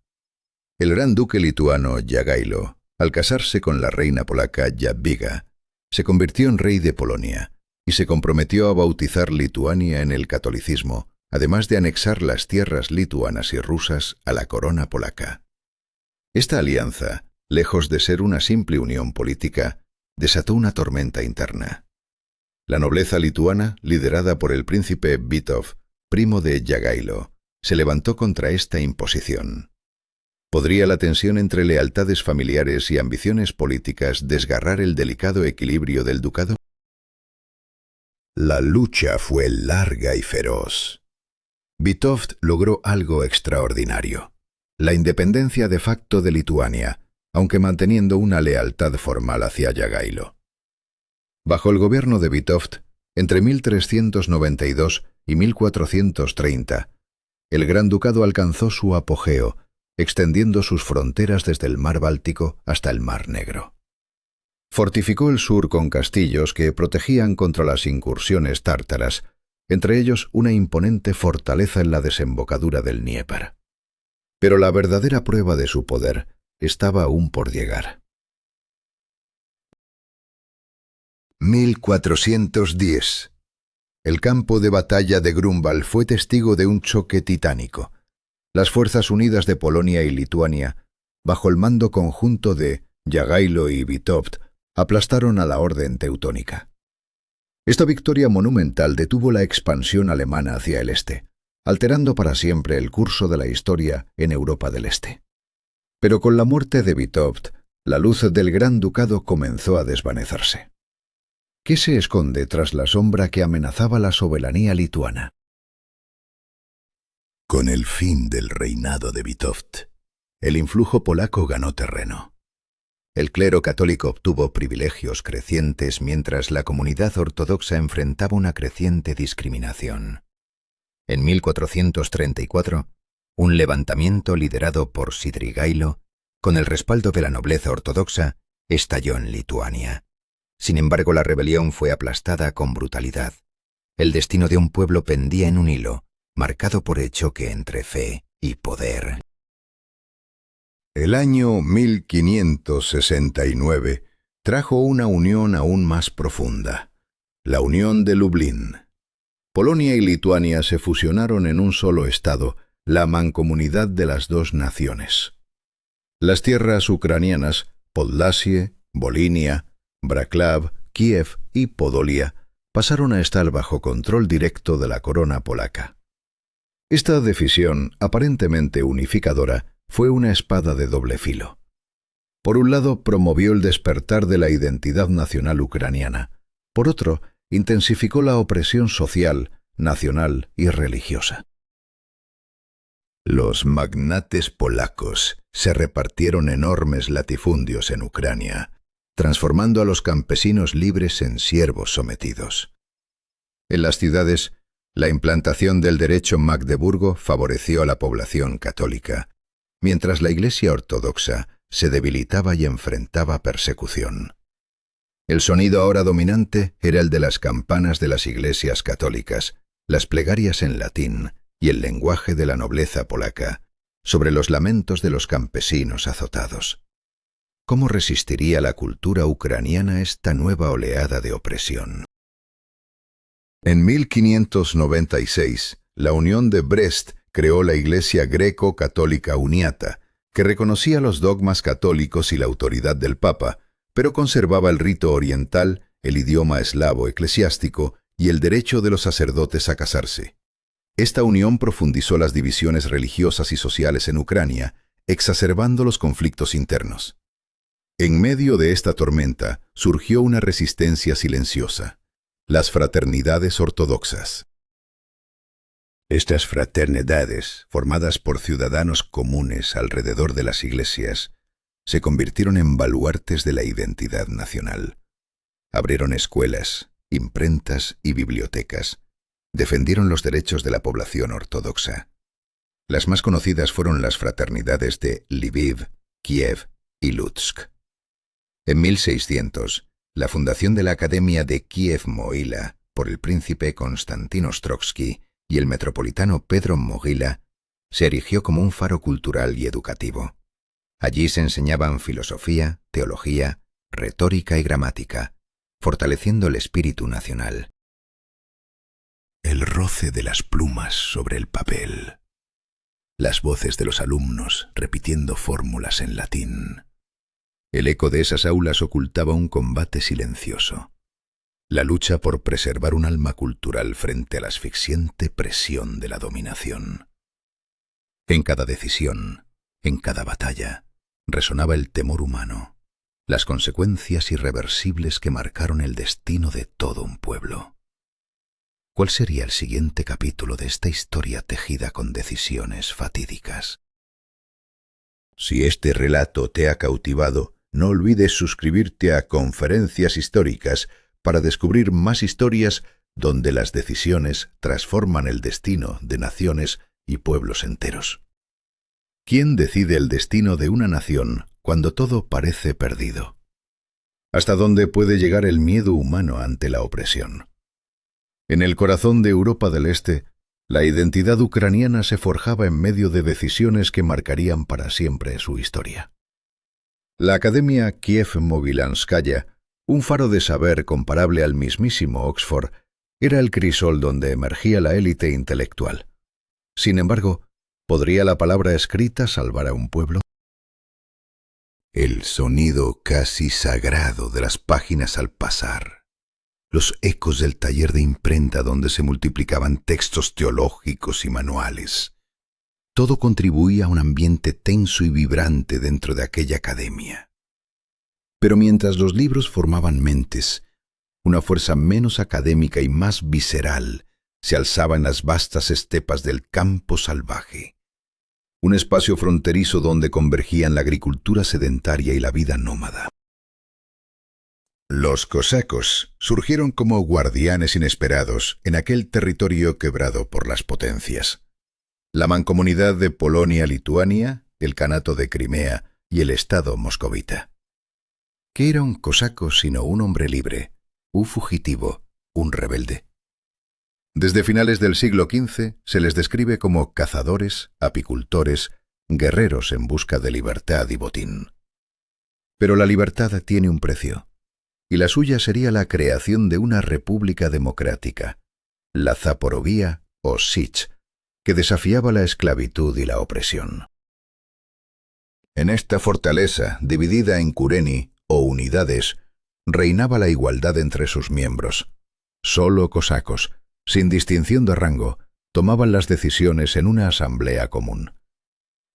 El gran duque lituano Jogailo, al casarse con la reina polaca Jadwiga, se convirtió en rey de Polonia y se comprometió a bautizar Lituania en el catolicismo, además de anexar las tierras lituanas y rusas a la corona polaca. Esta alianza, lejos de ser una simple unión política, desató una tormenta interna. La nobleza lituana, liderada por el príncipe Witold, primo de Jogailo, se levantó contra esta imposición. ¿Podría la tensión entre lealtades familiares y ambiciones políticas desgarrar el delicado equilibrio del ducado? La lucha fue larga y feroz. Witold logró algo extraordinario: la independencia de facto de Lituania, aunque manteniendo una lealtad formal hacia Jogailo. Bajo el gobierno de Witold, entre 1392 y 1430, el Gran Ducado alcanzó su apogeo, extendiendo sus fronteras desde el mar Báltico hasta el mar Negro. Fortificó el sur con castillos que protegían contra las incursiones tártaras, entre ellos una imponente fortaleza en la desembocadura del Dnieper. Pero la verdadera prueba de su poder estaba aún por llegar. 1410. El campo de batalla de Grunwald fue testigo de un choque titánico. Las fuerzas unidas de Polonia y Lituania, bajo el mando conjunto de Jogailo y Witold, aplastaron a la orden teutónica. Esta victoria monumental detuvo la expansión alemana hacia el este, alterando para siempre el curso de la historia en Europa del Este. Pero con la muerte de Witold, la luz del Gran Ducado comenzó a desvanecerse. ¿Qué se esconde tras la sombra que amenazaba la soberanía lituana? Con el fin del reinado de Witold, el influjo polaco ganó terreno. El clero católico obtuvo privilegios crecientes mientras la comunidad ortodoxa enfrentaba una creciente discriminación. En 1434, un levantamiento liderado por Svidrigailo, con el respaldo de la nobleza ortodoxa, estalló en Lituania. Sin embargo, la rebelión fue aplastada con brutalidad. El destino de un pueblo pendía en un hilo, marcado por el choque entre fe y poder. El año 1569 trajo una unión aún más profunda: la unión de Lublin. Polonia y Lituania se fusionaron en un solo estado, la mancomunidad de las dos naciones. Las tierras ucranianas, Podlasie, Volinia, Wrocław, Kiev y Podolia, pasaron a estar bajo control directo de la corona polaca. Esta decisión, aparentemente unificadora, fue una espada de doble filo. Por un lado, promovió el despertar de la identidad nacional ucraniana. Por otro, intensificó la opresión social, nacional y religiosa. Los magnates polacos se repartieron enormes latifundios en Ucrania, transformando a los campesinos libres en siervos sometidos. En las ciudades, la implantación del derecho Magdeburgo favoreció a la población católica, mientras la Iglesia ortodoxa se debilitaba y enfrentaba persecución. El sonido ahora dominante era el de las campanas de las iglesias católicas, las plegarias en latín y el lenguaje de la nobleza polaca, sobre los lamentos de los campesinos azotados. ¿Cómo resistiría la cultura ucraniana esta nueva oleada de opresión? En 1596, la Unión de Brest creó la Iglesia Greco-Católica Uniata, que reconocía los dogmas católicos y la autoridad del Papa, pero conservaba el rito oriental, el idioma eslavo eclesiástico y el derecho de los sacerdotes a casarse. Esta unión profundizó las divisiones religiosas y sociales en Ucrania, exacerbando los conflictos internos. En medio de esta tormenta surgió una resistencia silenciosa: las fraternidades ortodoxas. Estas fraternidades, formadas por ciudadanos comunes alrededor de las iglesias, se convirtieron en baluartes de la identidad nacional. Abrieron escuelas, imprentas y bibliotecas. Defendieron los derechos de la población ortodoxa. Las más conocidas fueron las fraternidades de Lviv, Kiev y Lutsk. En 1600, la fundación de la Academia de Kiev-Mohyla por el príncipe Konstantin Ostrovsky y el metropolitano Pedro Mohyla se erigió como un faro cultural y educativo. Allí se enseñaban filosofía, teología, retórica y gramática, fortaleciendo el espíritu nacional. El roce de las plumas sobre el papel. Las voces de los alumnos repitiendo fórmulas en latín. El eco de esas aulas ocultaba un combate silencioso. La lucha por preservar un alma cultural frente a la asfixiante presión de la dominación. En cada decisión, en cada batalla, resonaba el temor humano, las consecuencias irreversibles que marcaron el destino de todo un pueblo. ¿Cuál sería el siguiente capítulo de esta historia tejida con decisiones fatídicas? Si este relato te ha cautivado, no olvides suscribirte a Conferencias Históricas para descubrir más historias donde las decisiones transforman el destino de naciones y pueblos enteros. ¿Quién decide el destino de una nación cuando todo parece perdido? ¿Hasta dónde puede llegar el miedo humano ante la opresión? En el corazón de Europa del Este, la identidad ucraniana se forjaba en medio de decisiones que marcarían para siempre su historia. La Academia Kiev-Mohylanskaya, un faro de saber comparable al mismísimo Oxford, era el crisol donde emergía la élite intelectual. Sin embargo, ¿podría la palabra escrita salvar a un pueblo? El sonido casi sagrado de las páginas al pasar. Los ecos del taller de imprenta donde se multiplicaban textos teológicos y manuales. Todo contribuía a un ambiente tenso y vibrante dentro de aquella academia. Pero mientras los libros formaban mentes, una fuerza menos académica y más visceral se alzaba en las vastas estepas del campo salvaje. Un espacio fronterizo donde convergían la agricultura sedentaria y la vida nómada. Los cosacos surgieron como guardianes inesperados en aquel territorio quebrado por las potencias. La mancomunidad de Polonia-Lituania, el Kanato de Crimea y el Estado moscovita. ¿Qué era un cosaco sino un hombre libre, un fugitivo, un rebelde? Desde finales del siglo XV se les describe como cazadores, apicultores, guerreros en busca de libertad y botín. Pero la libertad tiene un precio, y la suya sería la creación de una república democrática, la Zaporovía o Sich, que desafiaba la esclavitud y la opresión. En esta fortaleza, dividida en kureni o unidades, reinaba la igualdad entre sus miembros. Solo cosacos, sin distinción de rango, tomaban las decisiones en una asamblea común.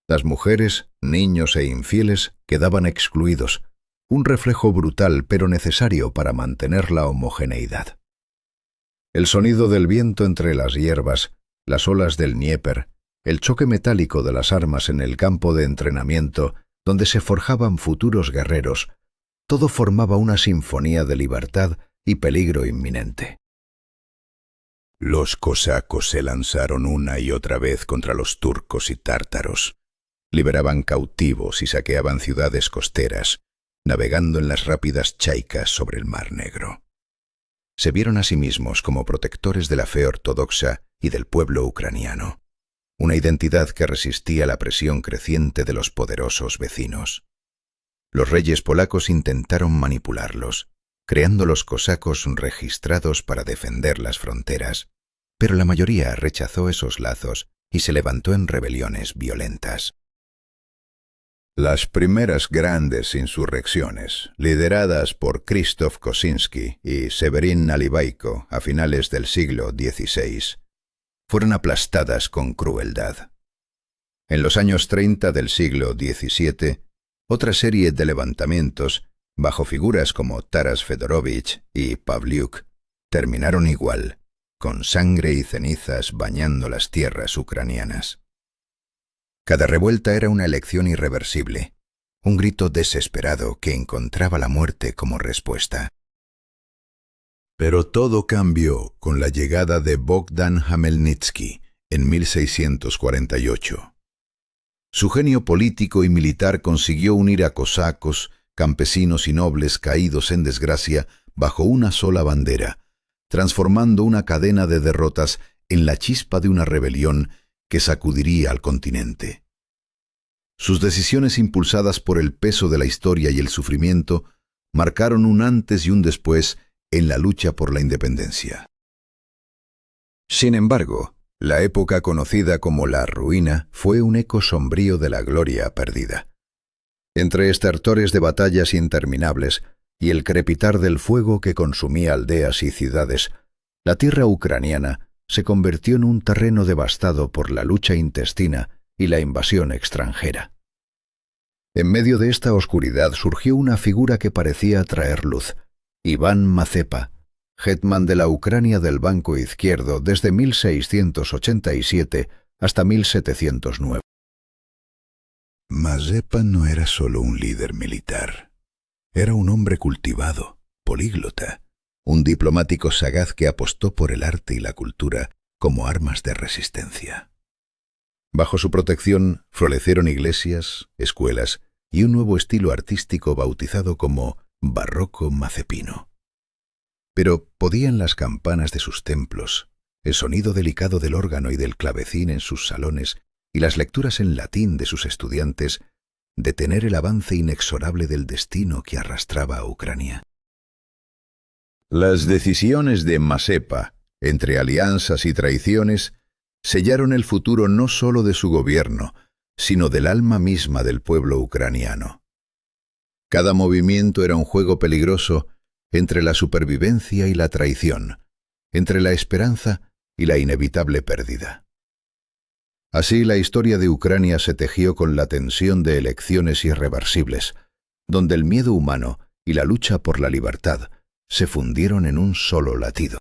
Las mujeres, niños e infieles quedaban excluidos, un reflejo brutal pero necesario para mantener la homogeneidad. El sonido del viento entre las hierbas, las olas del Dnieper, el choque metálico de las armas en el campo de entrenamiento donde se forjaban futuros guerreros, todo formaba una sinfonía de libertad y peligro inminente. Los cosacos se lanzaron una y otra vez contra los turcos y tártaros. Liberaban cautivos y saqueaban ciudades costeras, navegando en las rápidas chaicas sobre el Mar Negro. Se vieron a sí mismos como protectores de la fe ortodoxa y del pueblo ucraniano. una identidad que resistía la presión creciente de los poderosos vecinos. Los reyes polacos intentaron manipularlos, creando los cosacos registrados para defender las fronteras, pero la mayoría rechazó esos lazos y se levantó en rebeliones violentas. Las primeras grandes insurrecciones, lideradas por Krzysztof Kosinski y Seweryn Nalivaiko a finales del siglo XVI, fueron aplastadas con crueldad. En los años 30 del siglo XVII, otra serie de levantamientos, bajo figuras como Taras Fedorovich y Pavliuk, terminaron igual, con sangre y cenizas bañando las tierras ucranianas. Cada revuelta era una elección irreversible, un grito desesperado que encontraba la muerte como respuesta. Pero todo cambió con la llegada de Bogdan Khmelnytsky en 1648. Su genio político y militar consiguió unir a cosacos, campesinos y nobles caídos en desgracia bajo una sola bandera, transformando una cadena de derrotas en la chispa de una rebelión que sacudiría al continente. Sus decisiones, impulsadas por el peso de la historia y el sufrimiento, marcaron un antes y un después en la lucha por la independencia. Sin embargo, la época conocida como la ruina fue un eco sombrío de la gloria perdida. Entre estertores de batallas interminables y el crepitar del fuego que consumía aldeas y ciudades, la tierra ucraniana se convirtió en un terreno devastado por la lucha intestina y la invasión extranjera. En medio de esta oscuridad surgió una figura que parecía traer luz: Iván Mazepa, hetman de la Ucrania del Banco Izquierdo desde 1687 hasta 1709. Mazepa no era solo un líder militar. Era un hombre cultivado, políglota, un diplomático sagaz que apostó por el arte y la cultura como armas de resistencia. Bajo su protección florecieron iglesias, escuelas y un nuevo estilo artístico bautizado como barroco mazepino. Pero ¿podían las campanas de sus templos, el sonido delicado del órgano y del clavecín en sus salones y las lecturas en latín de sus estudiantes detener el avance inexorable del destino que arrastraba a Ucrania? Las decisiones de Mazepa, entre alianzas y traiciones, sellaron el futuro no solo de su gobierno, sino del alma misma del pueblo ucraniano. Cada movimiento era un juego peligroso entre la supervivencia y la traición, entre la esperanza y la inevitable pérdida. Así, la historia de Ucrania se tejió con la tensión de elecciones irreversibles, donde el miedo humano y la lucha por la libertad se fundieron en un solo latido.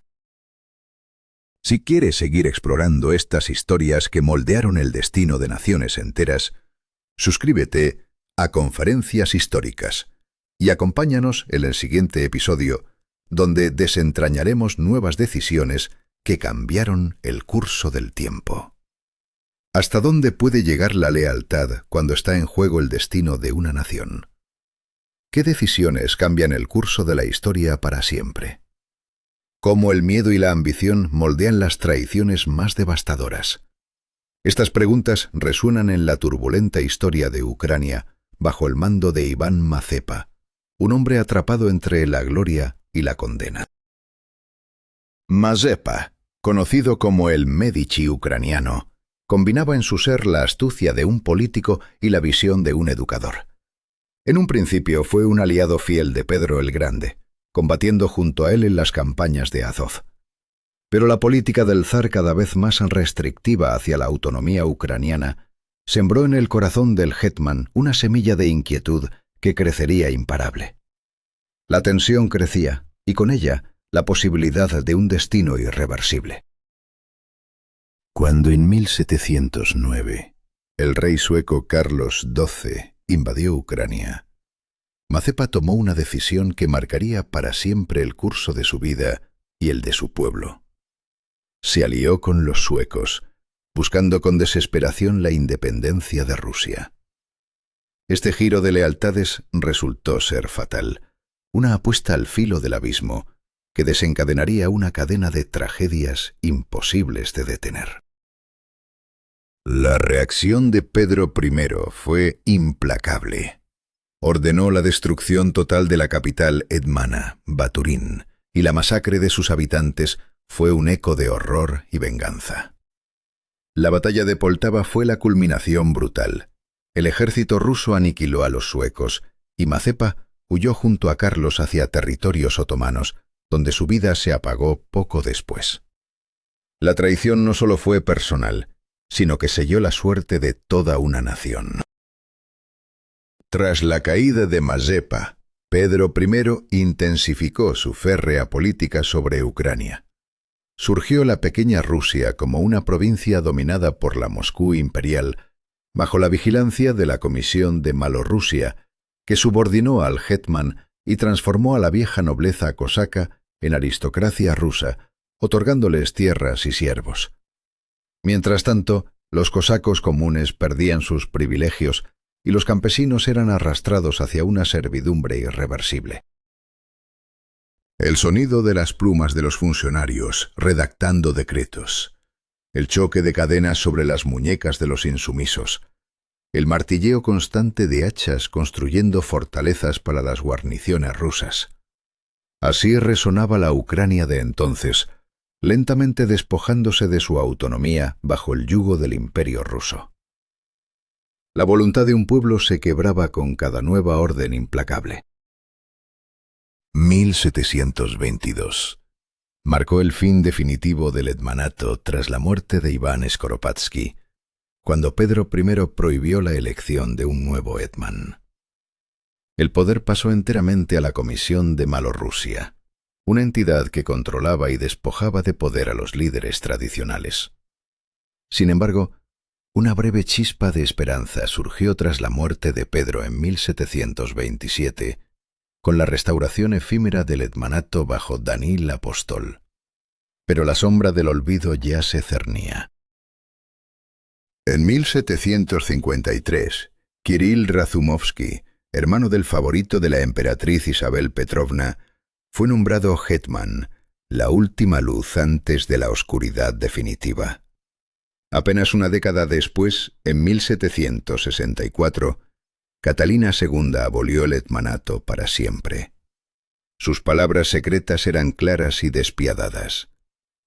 Si quieres seguir explorando estas historias que moldearon el destino de naciones enteras, suscríbete a Conferencias Históricas y acompáñanos en el siguiente episodio, donde desentrañaremos nuevas decisiones que cambiaron el curso del tiempo. ¿Hasta dónde puede llegar la lealtad cuando está en juego el destino de una nación? ¿Qué decisiones cambian el curso de la historia para siempre? ¿Cómo el miedo y la ambición moldean las traiciones más devastadoras? Estas preguntas resuenan en la turbulenta historia de Ucrania bajo el mando de Iván Mazepa, un hombre atrapado entre la gloria y la condena. Mazepa, conocido como el Médici ucraniano, combinaba en su ser la astucia de un político y la visión de un educador. En un principio fue un aliado fiel de Pedro el Grande, combatiendo junto a él en las campañas de Azov. Pero la política del zar, cada vez más restrictiva hacia la autonomía ucraniana, sembró en el corazón del hetman una semilla de inquietud que crecería imparable. La tensión crecía, y con ella la posibilidad de un destino irreversible. Cuando en 1709 el rey sueco Carlos XII invadió Ucrania, Mazepa tomó una decisión que marcaría para siempre el curso de su vida y el de su pueblo. Se alió con los suecos, buscando con desesperación la independencia de Rusia. Este giro de lealtades resultó ser fatal, una apuesta al filo del abismo que desencadenaría una cadena de tragedias imposibles de detener. La reacción de Pedro I fue implacable. Ordenó la destrucción total de la capital hetmana, Baturín, y la masacre de sus habitantes fue un eco de horror y venganza. La batalla de Poltava fue la culminación brutal. El ejército ruso aniquiló a los suecos y Mazepa huyó junto a Carlos hacia territorios otomanos, donde su vida se apagó poco después. La traición no solo fue personal, sino que selló la suerte de toda una nación. Tras la caída de Mazepa, Pedro I intensificó su férrea política sobre Ucrania. Surgió la pequeña Rusia como una provincia dominada por la Moscú imperial, bajo la vigilancia de la Comisión de Malorrusia, que subordinó al hetman y transformó a la vieja nobleza cosaca en aristocracia rusa, otorgándoles tierras y siervos. Mientras tanto, los cosacos comunes perdían sus privilegios y los campesinos eran arrastrados hacia una servidumbre irreversible. El sonido de las plumas de los funcionarios redactando decretos, el choque de cadenas sobre las muñecas de los insumisos, el martilleo constante de hachas construyendo fortalezas para las guarniciones rusas. Así resonaba la Ucrania de entonces, lentamente despojándose de su autonomía bajo el yugo del Imperio ruso. La voluntad de un pueblo se quebraba con cada nueva orden implacable. 1722. Marcó el fin definitivo del hetmanato tras la muerte de Iván Skoropadsky, cuando Pedro I prohibió la elección de un nuevo hetman. El poder pasó enteramente a la Comisión de Malorrusia, una entidad que controlaba y despojaba de poder a los líderes tradicionales. Sin embargo, una breve chispa de esperanza surgió tras la muerte de Pedro en 1727, con la restauración efímera del hetmanato bajo Danil Apostol. Pero la sombra del olvido ya se cernía. En 1753, Kirill Razumovsky, hermano del favorito de la emperatriz Isabel Petrovna, fue nombrado hetman, la última luz antes de la oscuridad definitiva. Apenas una década después, en 1764, Catalina II abolió el hetmanato para siempre. Sus palabras secretas eran claras y despiadadas.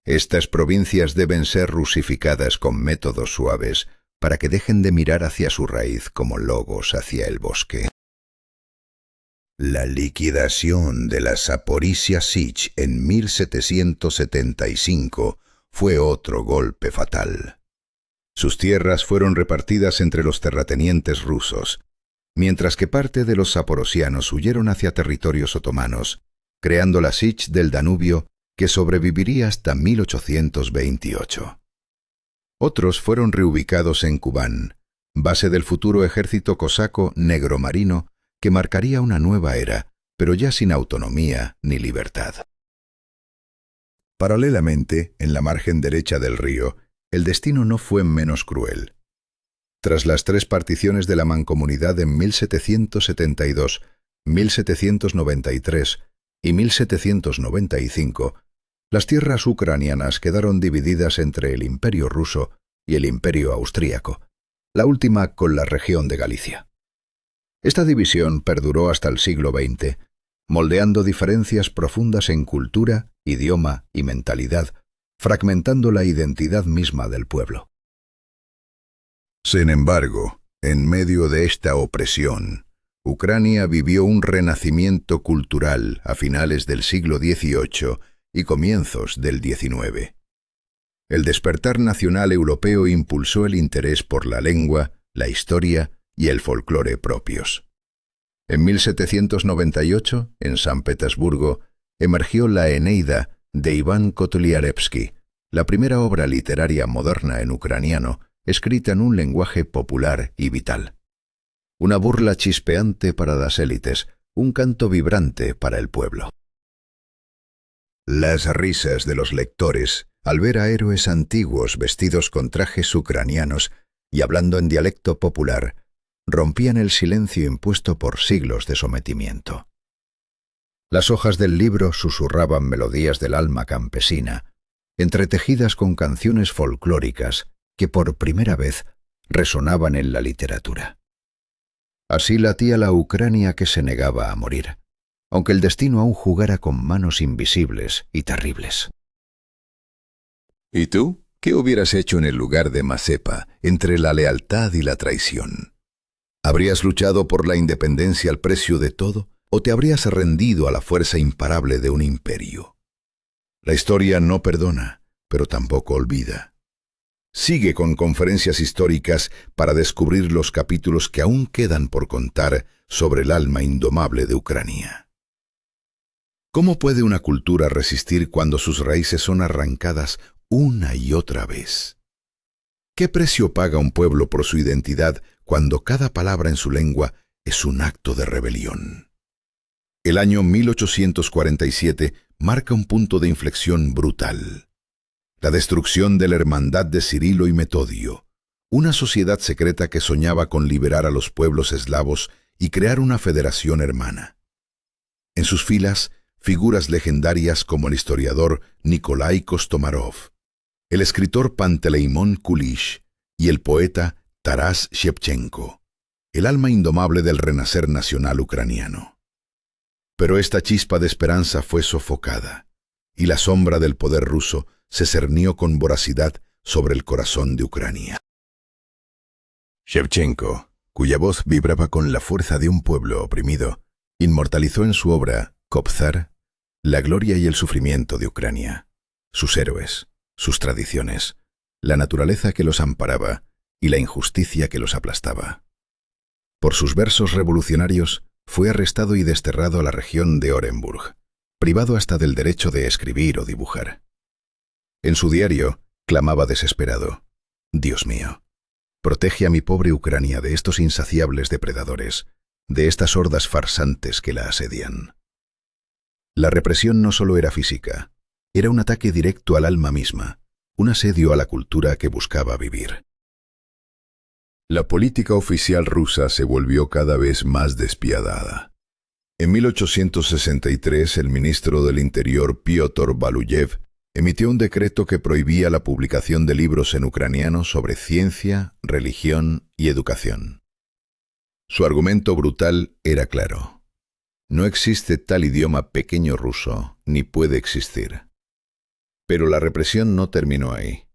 Estas provincias deben ser rusificadas con métodos suaves para que dejen de mirar hacia su raíz como lobos hacia el bosque. La liquidación de la Zaporizhia Sich en 1775 fue otro golpe fatal. Sus tierras fueron repartidas entre los terratenientes rusos, mientras que parte de los zaporosianos huyeron hacia territorios otomanos, creando la Sich del Danubio, que sobreviviría hasta 1828. Otros fueron reubicados en Kubán, base del futuro ejército cosaco negro marino, que marcaría una nueva era, pero ya sin autonomía ni libertad. Paralelamente, en la margen derecha del río, el destino no fue menos cruel. Tras las tres particiones de la mancomunidad en 1772, 1793 y 1795, las tierras ucranianas quedaron divididas entre el Imperio ruso y el Imperio austríaco, la última con la región de Galicia. Esta división perduró hasta el siglo XX, moldeando diferencias profundas en cultura, idioma y mentalidad, fragmentando la identidad misma del pueblo. Sin embargo, en medio de esta opresión, Ucrania vivió un renacimiento cultural a finales del siglo XVIII y comienzos del XIX. El despertar nacional europeo impulsó el interés por la lengua, la historia y el folclore propios. En 1798, en San Petersburgo, emergió la Eneida de Iván Kotlyarevsky, la primera obra literaria moderna en ucraniano, escrita en un lenguaje popular y vital. Una burla chispeante para las élites, un canto vibrante para el pueblo. Las risas de los lectores al ver a héroes antiguos vestidos con trajes ucranianos y hablando en dialecto popular, rompían el silencio impuesto por siglos de sometimiento. Las hojas del libro susurraban melodías del alma campesina, entretejidas con canciones folclóricas que por primera vez resonaban en la literatura. Así latía la Ucrania que se negaba a morir, aunque el destino aún jugara con manos invisibles y terribles. ¿Y tú? ¿Qué hubieras hecho en el lugar de Mazepa, entre la lealtad y la traición? ¿Habrías luchado por la independencia al precio de todo, o te habrías rendido a la fuerza imparable de un imperio? La historia no perdona, pero tampoco olvida. Sigue con conferencias históricas para descubrir los capítulos que aún quedan por contar sobre el alma indomable de Ucrania. ¿Cómo puede una cultura resistir cuando sus raíces son arrancadas una y otra vez? ¿Qué precio paga un pueblo por su identidad cuando cada palabra en su lengua es un acto de rebelión? El año 1847 marca un punto de inflexión brutal. La destrucción de la hermandad de Cirilo y Metodio, una sociedad secreta que soñaba con liberar a los pueblos eslavos y crear una federación hermana. En sus filas, figuras legendarias como el historiador Nikolai Kostomarov, el escritor Panteleimón Kulish y el poeta Taras Shevchenko, el alma indomable del renacer nacional ucraniano. Pero esta chispa de esperanza fue sofocada, y la sombra del poder ruso se cernió con voracidad sobre el corazón de Ucrania. Shevchenko, cuya voz vibraba con la fuerza de un pueblo oprimido, inmortalizó en su obra Kobzar la gloria y el sufrimiento de Ucrania, sus héroes, sus tradiciones, la naturaleza que los amparaba y la injusticia que los aplastaba. Por sus versos revolucionarios fue arrestado y desterrado a la región de Orenburg, privado hasta del derecho de escribir o dibujar. En su diario clamaba desesperado: «Dios mío, protege a mi pobre Ucrania de estos insaciables depredadores, de estas hordas farsantes que la asedian». La represión no solo era física, era un ataque directo al alma misma, un asedio a la cultura que buscaba vivir. La política oficial rusa se volvió cada vez más despiadada. En 1863, el ministro del Interior Piotr Baluyev emitió un decreto que prohibía la publicación de libros en ucraniano sobre ciencia, religión y educación. Su argumento brutal era claro: no existe tal idioma pequeño ruso, ni puede existir. Pero la represión no terminó ahí.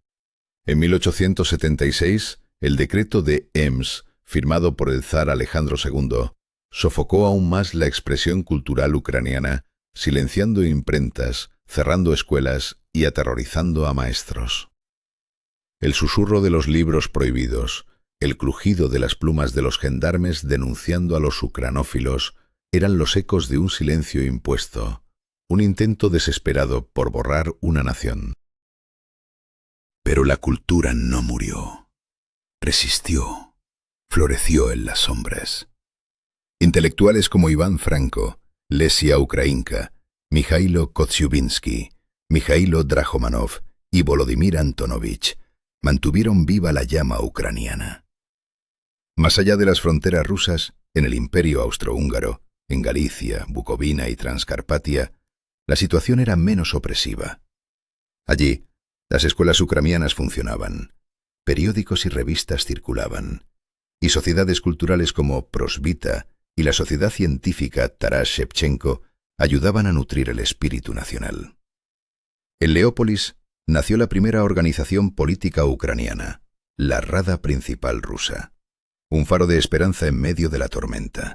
En 1876, el decreto de Ems, firmado por el zar Alejandro II, sofocó aún más la expresión cultural ucraniana, silenciando imprentas, cerrando escuelas y aterrorizando a maestros. El susurro de los libros prohibidos, el crujido de las plumas de los gendarmes denunciando a los ucranófilos, eran los ecos de un silencio impuesto, un intento desesperado por borrar una nación. Pero la cultura no murió. Resistió, floreció en las sombras. Intelectuales como Iván Franco, Lesia Ukrainka, Mijailo Kotsiubinsky, Mijailo Drahomanov y Volodymyr Antonovich mantuvieron viva la llama ucraniana. Más allá de las fronteras rusas, en el Imperio Austrohúngaro, en Galicia, Bucovina y Transcarpatia, la situación era menos opresiva. Allí, las escuelas ucranianas funcionaban, periódicos y revistas circulaban, y sociedades culturales como Prosvita y la sociedad científica Taras Shevchenko ayudaban a nutrir el espíritu nacional. En Leópolis nació la primera organización política ucraniana, la Rada Principal Rusa, un faro de esperanza en medio de la tormenta.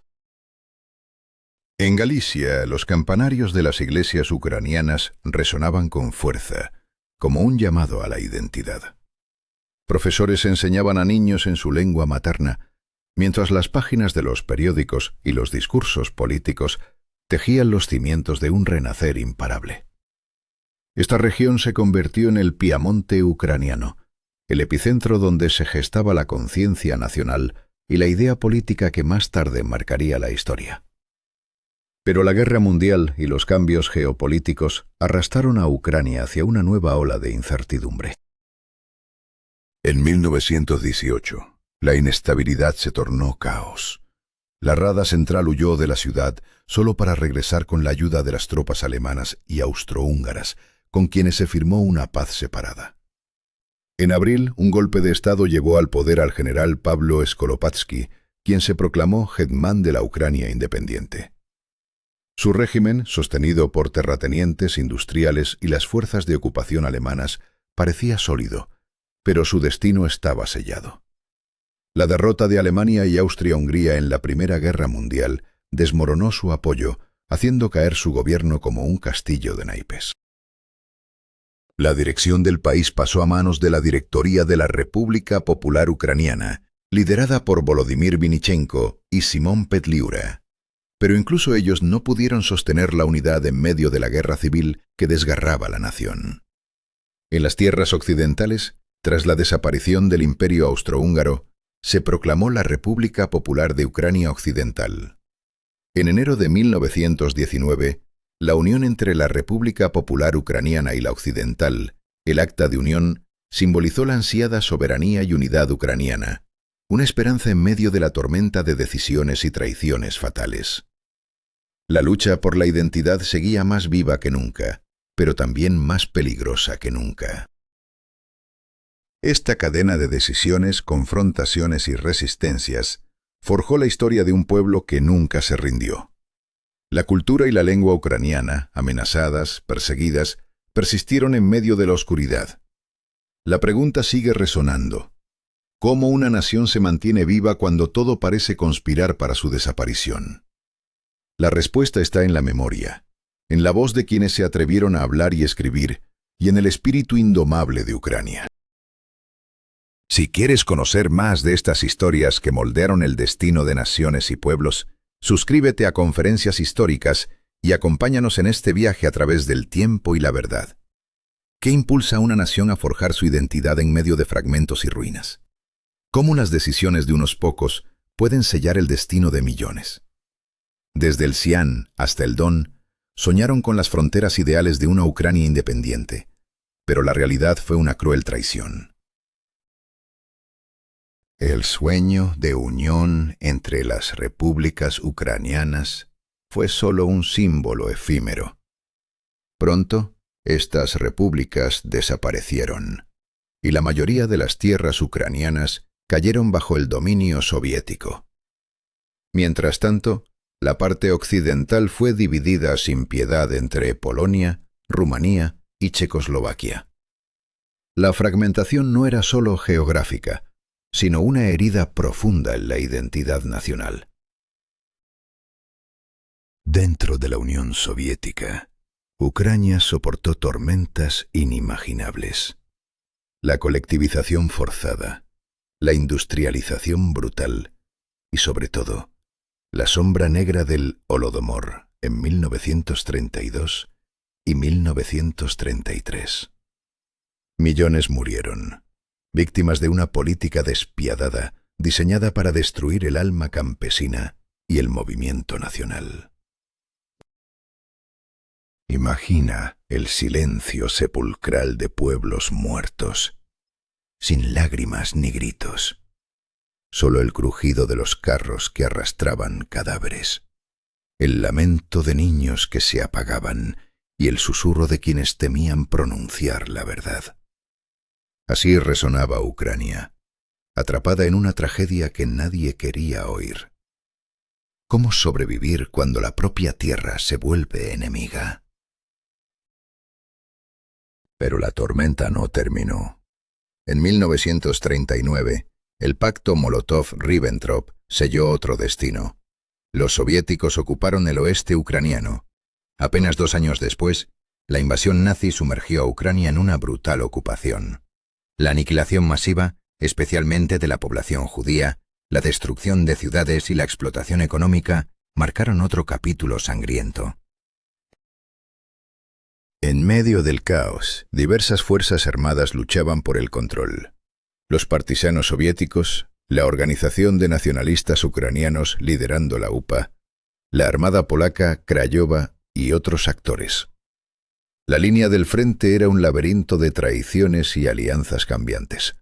En Galicia, los campanarios de las iglesias ucranianas resonaban con fuerza, como un llamado a la identidad. Profesores enseñaban a niños en su lengua materna, mientras las páginas de los periódicos y los discursos políticos tejían los cimientos de un renacer imparable. Esta región se convirtió en el Piamonte ucraniano, el epicentro donde se gestaba la conciencia nacional y la idea política que más tarde marcaría la historia. Pero la guerra mundial y los cambios geopolíticos arrastraron a Ucrania hacia una nueva ola de incertidumbre. En 1918, la inestabilidad se tornó caos. La Rada Central huyó de la ciudad solo para regresar con la ayuda de las tropas alemanas y austrohúngaras, con quienes se firmó una paz separada. En abril, un golpe de Estado llevó al poder al general Pablo Skoropadsky, quien se proclamó hetman de la Ucrania independiente. Su régimen, sostenido por terratenientes, industriales y las fuerzas de ocupación alemanas, parecía sólido, pero su destino estaba sellado. La derrota de Alemania y Austria-Hungría en la Primera Guerra Mundial desmoronó su apoyo, haciendo caer su gobierno como un castillo de naipes. La dirección del país pasó a manos de la Directoría de la República Popular Ucraniana, liderada por Volodymyr Vinichenko y Simón Petliura. Pero incluso ellos no pudieron sostener la unidad en medio de la guerra civil que desgarraba la nación. En las tierras occidentales, tras la desaparición del Imperio Austrohúngaro, se proclamó la República Popular de Ucrania Occidental. En enero de 1919, la unión entre la República Popular Ucraniana y la Occidental, el Acta de Unión, simbolizó la ansiada soberanía y unidad ucraniana, una esperanza en medio de la tormenta de decisiones y traiciones fatales. La lucha por la identidad seguía más viva que nunca, pero también más peligrosa que nunca. Esta cadena de decisiones, confrontaciones y resistencias forjó la historia de un pueblo que nunca se rindió. La cultura y la lengua ucraniana, amenazadas, perseguidas, persistieron en medio de la oscuridad. La pregunta sigue resonando. ¿Cómo una nación se mantiene viva cuando todo parece conspirar para su desaparición? La respuesta está en la memoria, en la voz de quienes se atrevieron a hablar y escribir, y en el espíritu indomable de Ucrania. Si quieres conocer más de estas historias que moldearon el destino de naciones y pueblos, suscríbete a Conferencias Históricas y acompáñanos en este viaje a través del tiempo y la verdad. ¿Qué impulsa a una nación a forjar su identidad en medio de fragmentos y ruinas? ¿Cómo las decisiones de unos pocos pueden sellar el destino de millones? Desde el Xi'an hasta el Don, soñaron con las fronteras ideales de una Ucrania independiente, pero la realidad fue una cruel traición. El sueño de unión entre las repúblicas ucranianas fue solo un símbolo efímero. Pronto, estas repúblicas desaparecieron, y la mayoría de las tierras ucranianas cayeron bajo el dominio soviético. Mientras tanto, la parte occidental fue dividida sin piedad entre Polonia, Rumanía y Checoslovaquia. La fragmentación no era solo geográfica, sino una herida profunda en la identidad nacional. Dentro de la Unión Soviética, Ucrania soportó tormentas inimaginables. La colectivización forzada, la industrialización brutal y, sobre todo, la sombra negra del Holodomor en 1932 y 1933. Millones murieron, víctimas de una política despiadada diseñada para destruir el alma campesina y el movimiento nacional. Imagina el silencio sepulcral de pueblos muertos, sin lágrimas ni gritos. Solo el crujido de los carros que arrastraban cadáveres, el lamento de niños que se apagaban y el susurro de quienes temían pronunciar la verdad. Así resonaba Ucrania, atrapada en una tragedia que nadie quería oír. ¿Cómo sobrevivir cuando la propia tierra se vuelve enemiga? Pero la tormenta no terminó. En 1939, el pacto Molotov-Ribbentrop selló otro destino. Los soviéticos ocuparon el oeste ucraniano. Apenas 2 años después, la invasión nazi sumergió a Ucrania en una brutal ocupación. La aniquilación masiva, especialmente de la población judía, la destrucción de ciudades y la explotación económica marcaron otro capítulo sangriento. En medio del caos, diversas fuerzas armadas luchaban por el control. Los partisanos soviéticos, la Organización de Nacionalistas Ucranianos liderando la UPA, la Armada polaca Krajowa y otros actores. La línea del frente era un laberinto de traiciones y alianzas cambiantes.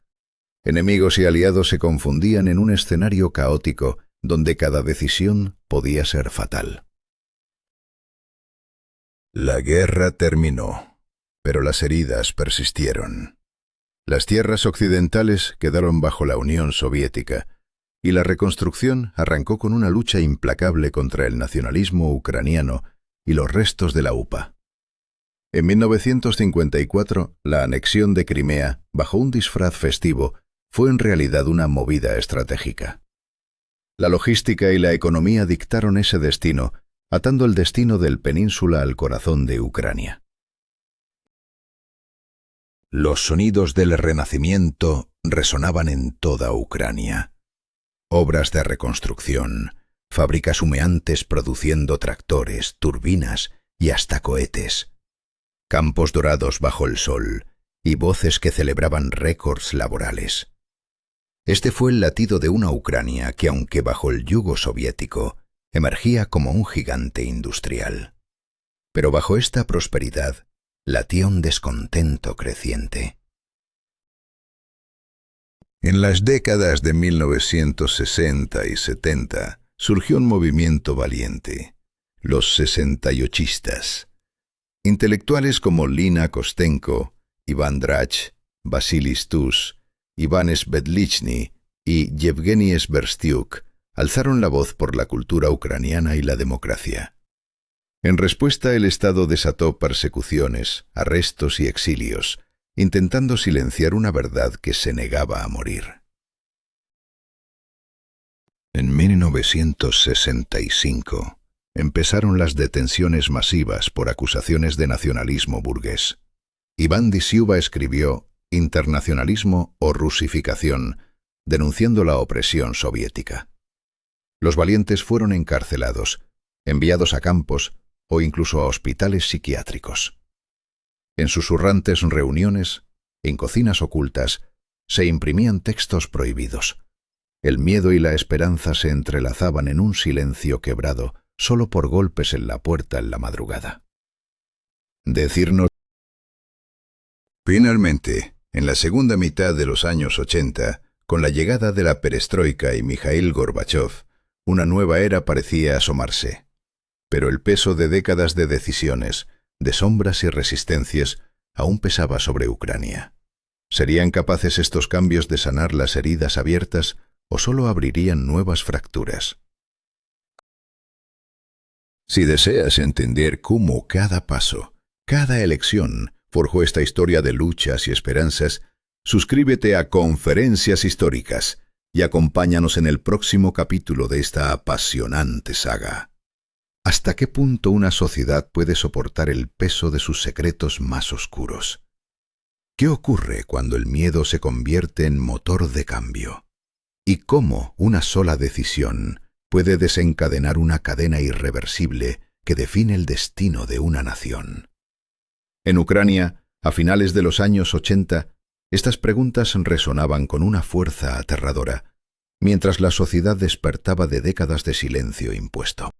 Enemigos y aliados se confundían en un escenario caótico donde cada decisión podía ser fatal. La guerra terminó, pero las heridas persistieron. Las tierras occidentales quedaron bajo la Unión Soviética, y la reconstrucción arrancó con una lucha implacable contra el nacionalismo ucraniano y los restos de la UPA. En 1954, la anexión de Crimea, bajo un disfraz festivo, fue en realidad una movida estratégica. La logística y la economía dictaron ese destino, atando el destino del península al corazón de Ucrania. Los sonidos del Renacimiento resonaban en toda Ucrania. Obras de reconstrucción, fábricas humeantes produciendo tractores, turbinas y hasta cohetes. Campos dorados bajo el sol y voces que celebraban récords laborales. Este fue el latido de una Ucrania que, aunque bajo el yugo soviético, emergía como un gigante industrial. Pero bajo esta prosperidad latía un descontento creciente. En las décadas de 1960 y 70 surgió un movimiento valiente, los 68istas. Intelectuales como Lina Kostenko, Iván Drach, Vasily Stus, Iván Svetlichny y Yevgeny Sverstiuk alzaron la voz por la cultura ucraniana y la democracia. En respuesta, el Estado desató persecuciones, arrestos y exilios, intentando silenciar una verdad que se negaba a morir. En 1965 empezaron las detenciones masivas por acusaciones de nacionalismo burgués. Iván Disiuba escribió Internacionalismo o rusificación, denunciando la opresión soviética. Los valientes fueron encarcelados, enviados a campos o incluso a hospitales psiquiátricos. En susurrantes reuniones, en cocinas ocultas, se imprimían textos prohibidos. El miedo y la esperanza se entrelazaban en un silencio quebrado solo por golpes en la puerta en la madrugada. Decirnos. Finalmente, en la segunda mitad de los años 80, con la llegada de la perestroika y Mikhail Gorbachov, una nueva era parecía asomarse. Pero el peso de décadas de decisiones, de sombras y resistencias, aún pesaba sobre Ucrania. ¿Serían capaces estos cambios de sanar las heridas abiertas o solo abrirían nuevas fracturas? Si deseas entender cómo cada paso, cada elección, forjó esta historia de luchas y esperanzas, suscríbete a Conferencias Históricas y acompáñanos en el próximo capítulo de esta apasionante saga. ¿Hasta qué punto una sociedad puede soportar el peso de sus secretos más oscuros? ¿Qué ocurre cuando el miedo se convierte en motor de cambio? ¿Y cómo una sola decisión puede desencadenar una cadena irreversible que define el destino de una nación? En Ucrania, a finales de los años 80, estas preguntas resonaban con una fuerza aterradora, mientras la sociedad despertaba de décadas de silencio impuesto.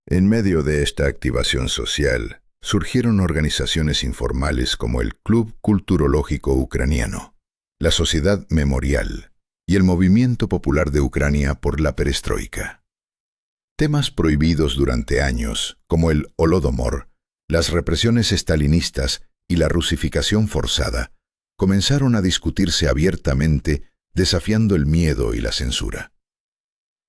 En medio de esta activación social, surgieron organizaciones informales como el Club Culturológico Ucraniano, la Sociedad Memorial y el Movimiento Popular de Ucrania por la Perestroika. Temas prohibidos durante años, como el Holodomor, las represiones estalinistas y la rusificación forzada, comenzaron a discutirse abiertamente, desafiando el miedo y la censura.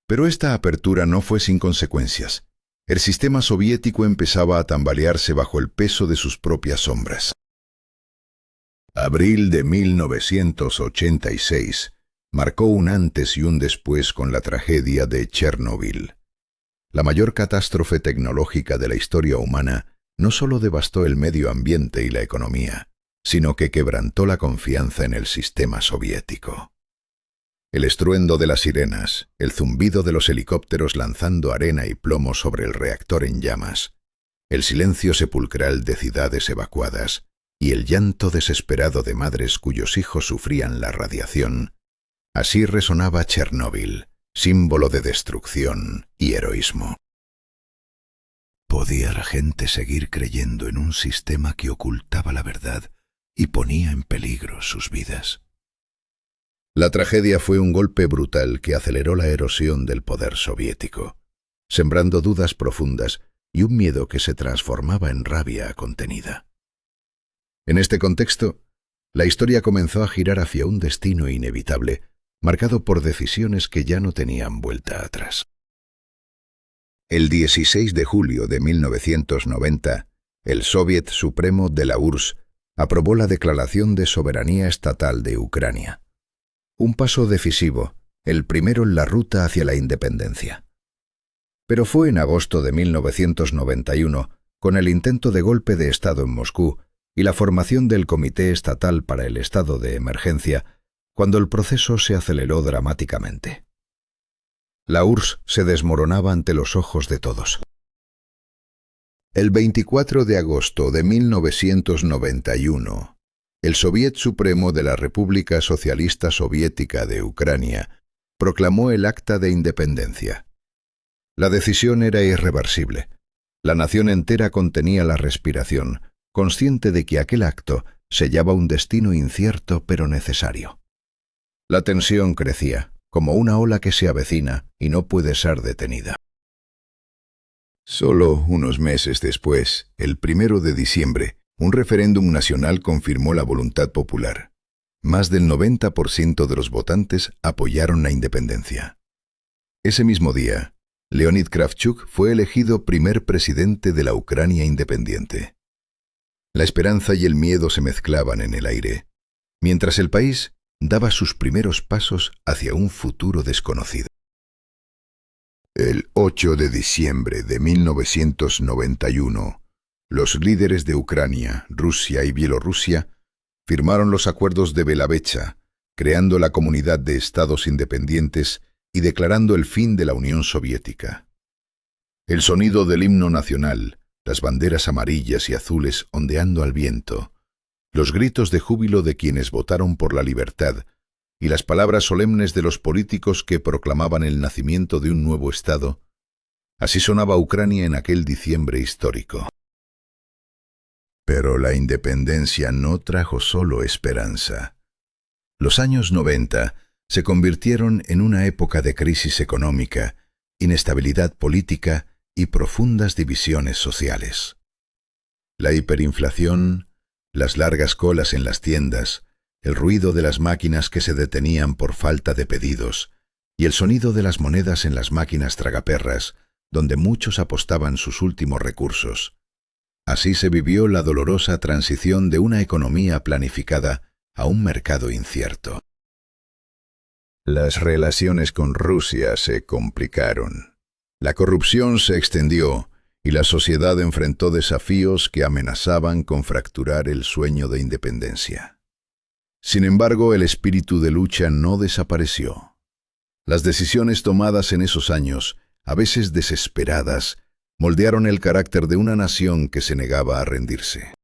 Pero esta apertura no fue sin consecuencias. El sistema soviético empezaba a tambalearse bajo el peso de sus propias sombras. Abril de 1986 marcó un antes y un después con la tragedia de Chernóbil. La mayor catástrofe tecnológica de la historia humana no solo devastó el medio ambiente y la economía, sino que quebrantó la confianza en el sistema soviético. El estruendo de las sirenas, el zumbido de los helicópteros lanzando arena y plomo sobre el reactor en llamas, el silencio sepulcral de ciudades evacuadas y el llanto desesperado de madres cuyos hijos sufrían la radiación. Así resonaba Chernóbil, símbolo de destrucción y heroísmo. ¿Podía la gente seguir creyendo en un sistema que ocultaba la verdad y ponía en peligro sus vidas? La tragedia fue un golpe brutal que aceleró la erosión del poder soviético, sembrando dudas profundas y un miedo que se transformaba en rabia contenida. En este contexto, La historia comenzó a girar hacia un destino inevitable, marcado por decisiones que ya no tenían vuelta atrás. El 16 de julio de 1990, el Soviet Supremo de la URSS aprobó la Declaración de Soberanía Estatal de Ucrania. Un paso decisivo, el primero en la ruta hacia la independencia. Pero fue en agosto de 1991, con el intento de golpe de Estado en Moscú y la formación del Comité Estatal para el Estado de Emergencia, cuando el proceso se aceleró dramáticamente. La URSS se desmoronaba ante los ojos de todos. El 24 de agosto de 1991, el Soviet Supremo de la República Socialista Soviética de Ucrania proclamó el Acta de Independencia. La decisión era irreversible. La nación entera contenía la respiración, consciente de que aquel acto sellaba un destino incierto pero necesario. La tensión crecía, como una ola que se avecina y no puede ser detenida. Solo unos meses después, el 1 de diciembre, un referéndum nacional confirmó la voluntad popular. Más del 90% de los votantes apoyaron la independencia. Ese mismo día, Leonid Kravchuk fue elegido primer presidente de la Ucrania independiente. La esperanza y el miedo se mezclaban en el aire, mientras el país daba sus primeros pasos hacia un futuro desconocido. El 8 de diciembre de 1991, los líderes de Ucrania, Rusia y Bielorrusia firmaron los acuerdos de Belavecha, creando la Comunidad de Estados Independientes y declarando el fin de la Unión Soviética. El sonido del himno nacional, las banderas amarillas y azules ondeando al viento, los gritos de júbilo de quienes votaron por la libertad y las palabras solemnes de los políticos que proclamaban el nacimiento de un nuevo Estado, así sonaba Ucrania en aquel diciembre histórico. Pero la independencia no trajo solo esperanza. Los años 90 se convirtieron en una época de crisis económica, inestabilidad política y profundas divisiones sociales. La hiperinflación, las largas colas en las tiendas, el ruido de las máquinas que se detenían por falta de pedidos y el sonido de las monedas en las máquinas tragaperras, donde muchos apostaban sus últimos recursos. Así se vivió la dolorosa transición de una economía planificada a un mercado incierto. Las relaciones con Rusia se complicaron. La corrupción se extendió y la sociedad enfrentó desafíos que amenazaban con fracturar el sueño de independencia. Sin embargo, el espíritu de lucha no desapareció. Las decisiones tomadas en esos años, a veces desesperadas, moldearon el carácter de una nación que se negaba a rendirse.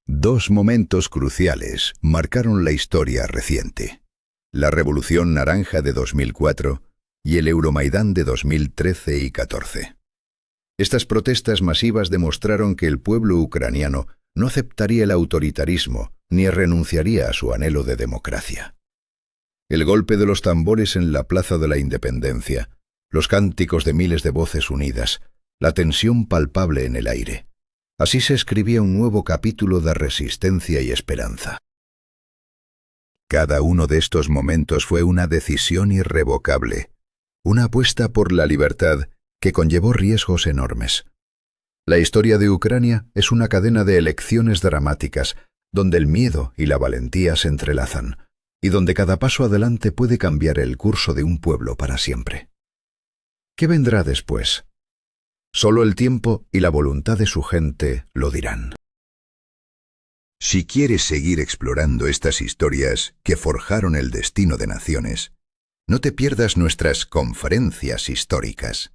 Dos momentos cruciales marcaron la historia reciente: la Revolución Naranja de 2004 y el Euromaidán de 2013 y 14. Estas protestas masivas demostraron que el pueblo ucraniano no aceptaría el autoritarismo ni renunciaría a su anhelo de democracia. El golpe de los tambores en la Plaza de la Independencia, los cánticos de miles de voces unidas, la tensión palpable en el aire. Así se escribía un nuevo capítulo de resistencia y esperanza. Cada uno de estos momentos fue una decisión irrevocable, una apuesta por la libertad que conllevó riesgos enormes. La historia de Ucrania es una cadena de elecciones dramáticas, donde el miedo y la valentía se entrelazan, y donde cada paso adelante puede cambiar el curso de un pueblo para siempre. ¿Qué vendrá después? Solo el tiempo y la voluntad de su gente lo dirán. Si quieres seguir explorando estas historias que forjaron el destino de naciones, no te pierdas nuestras conferencias históricas.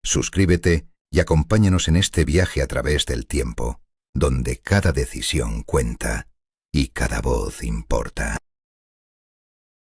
Suscríbete y acompáñanos en este viaje a través del tiempo, donde cada decisión cuenta y cada voz importa.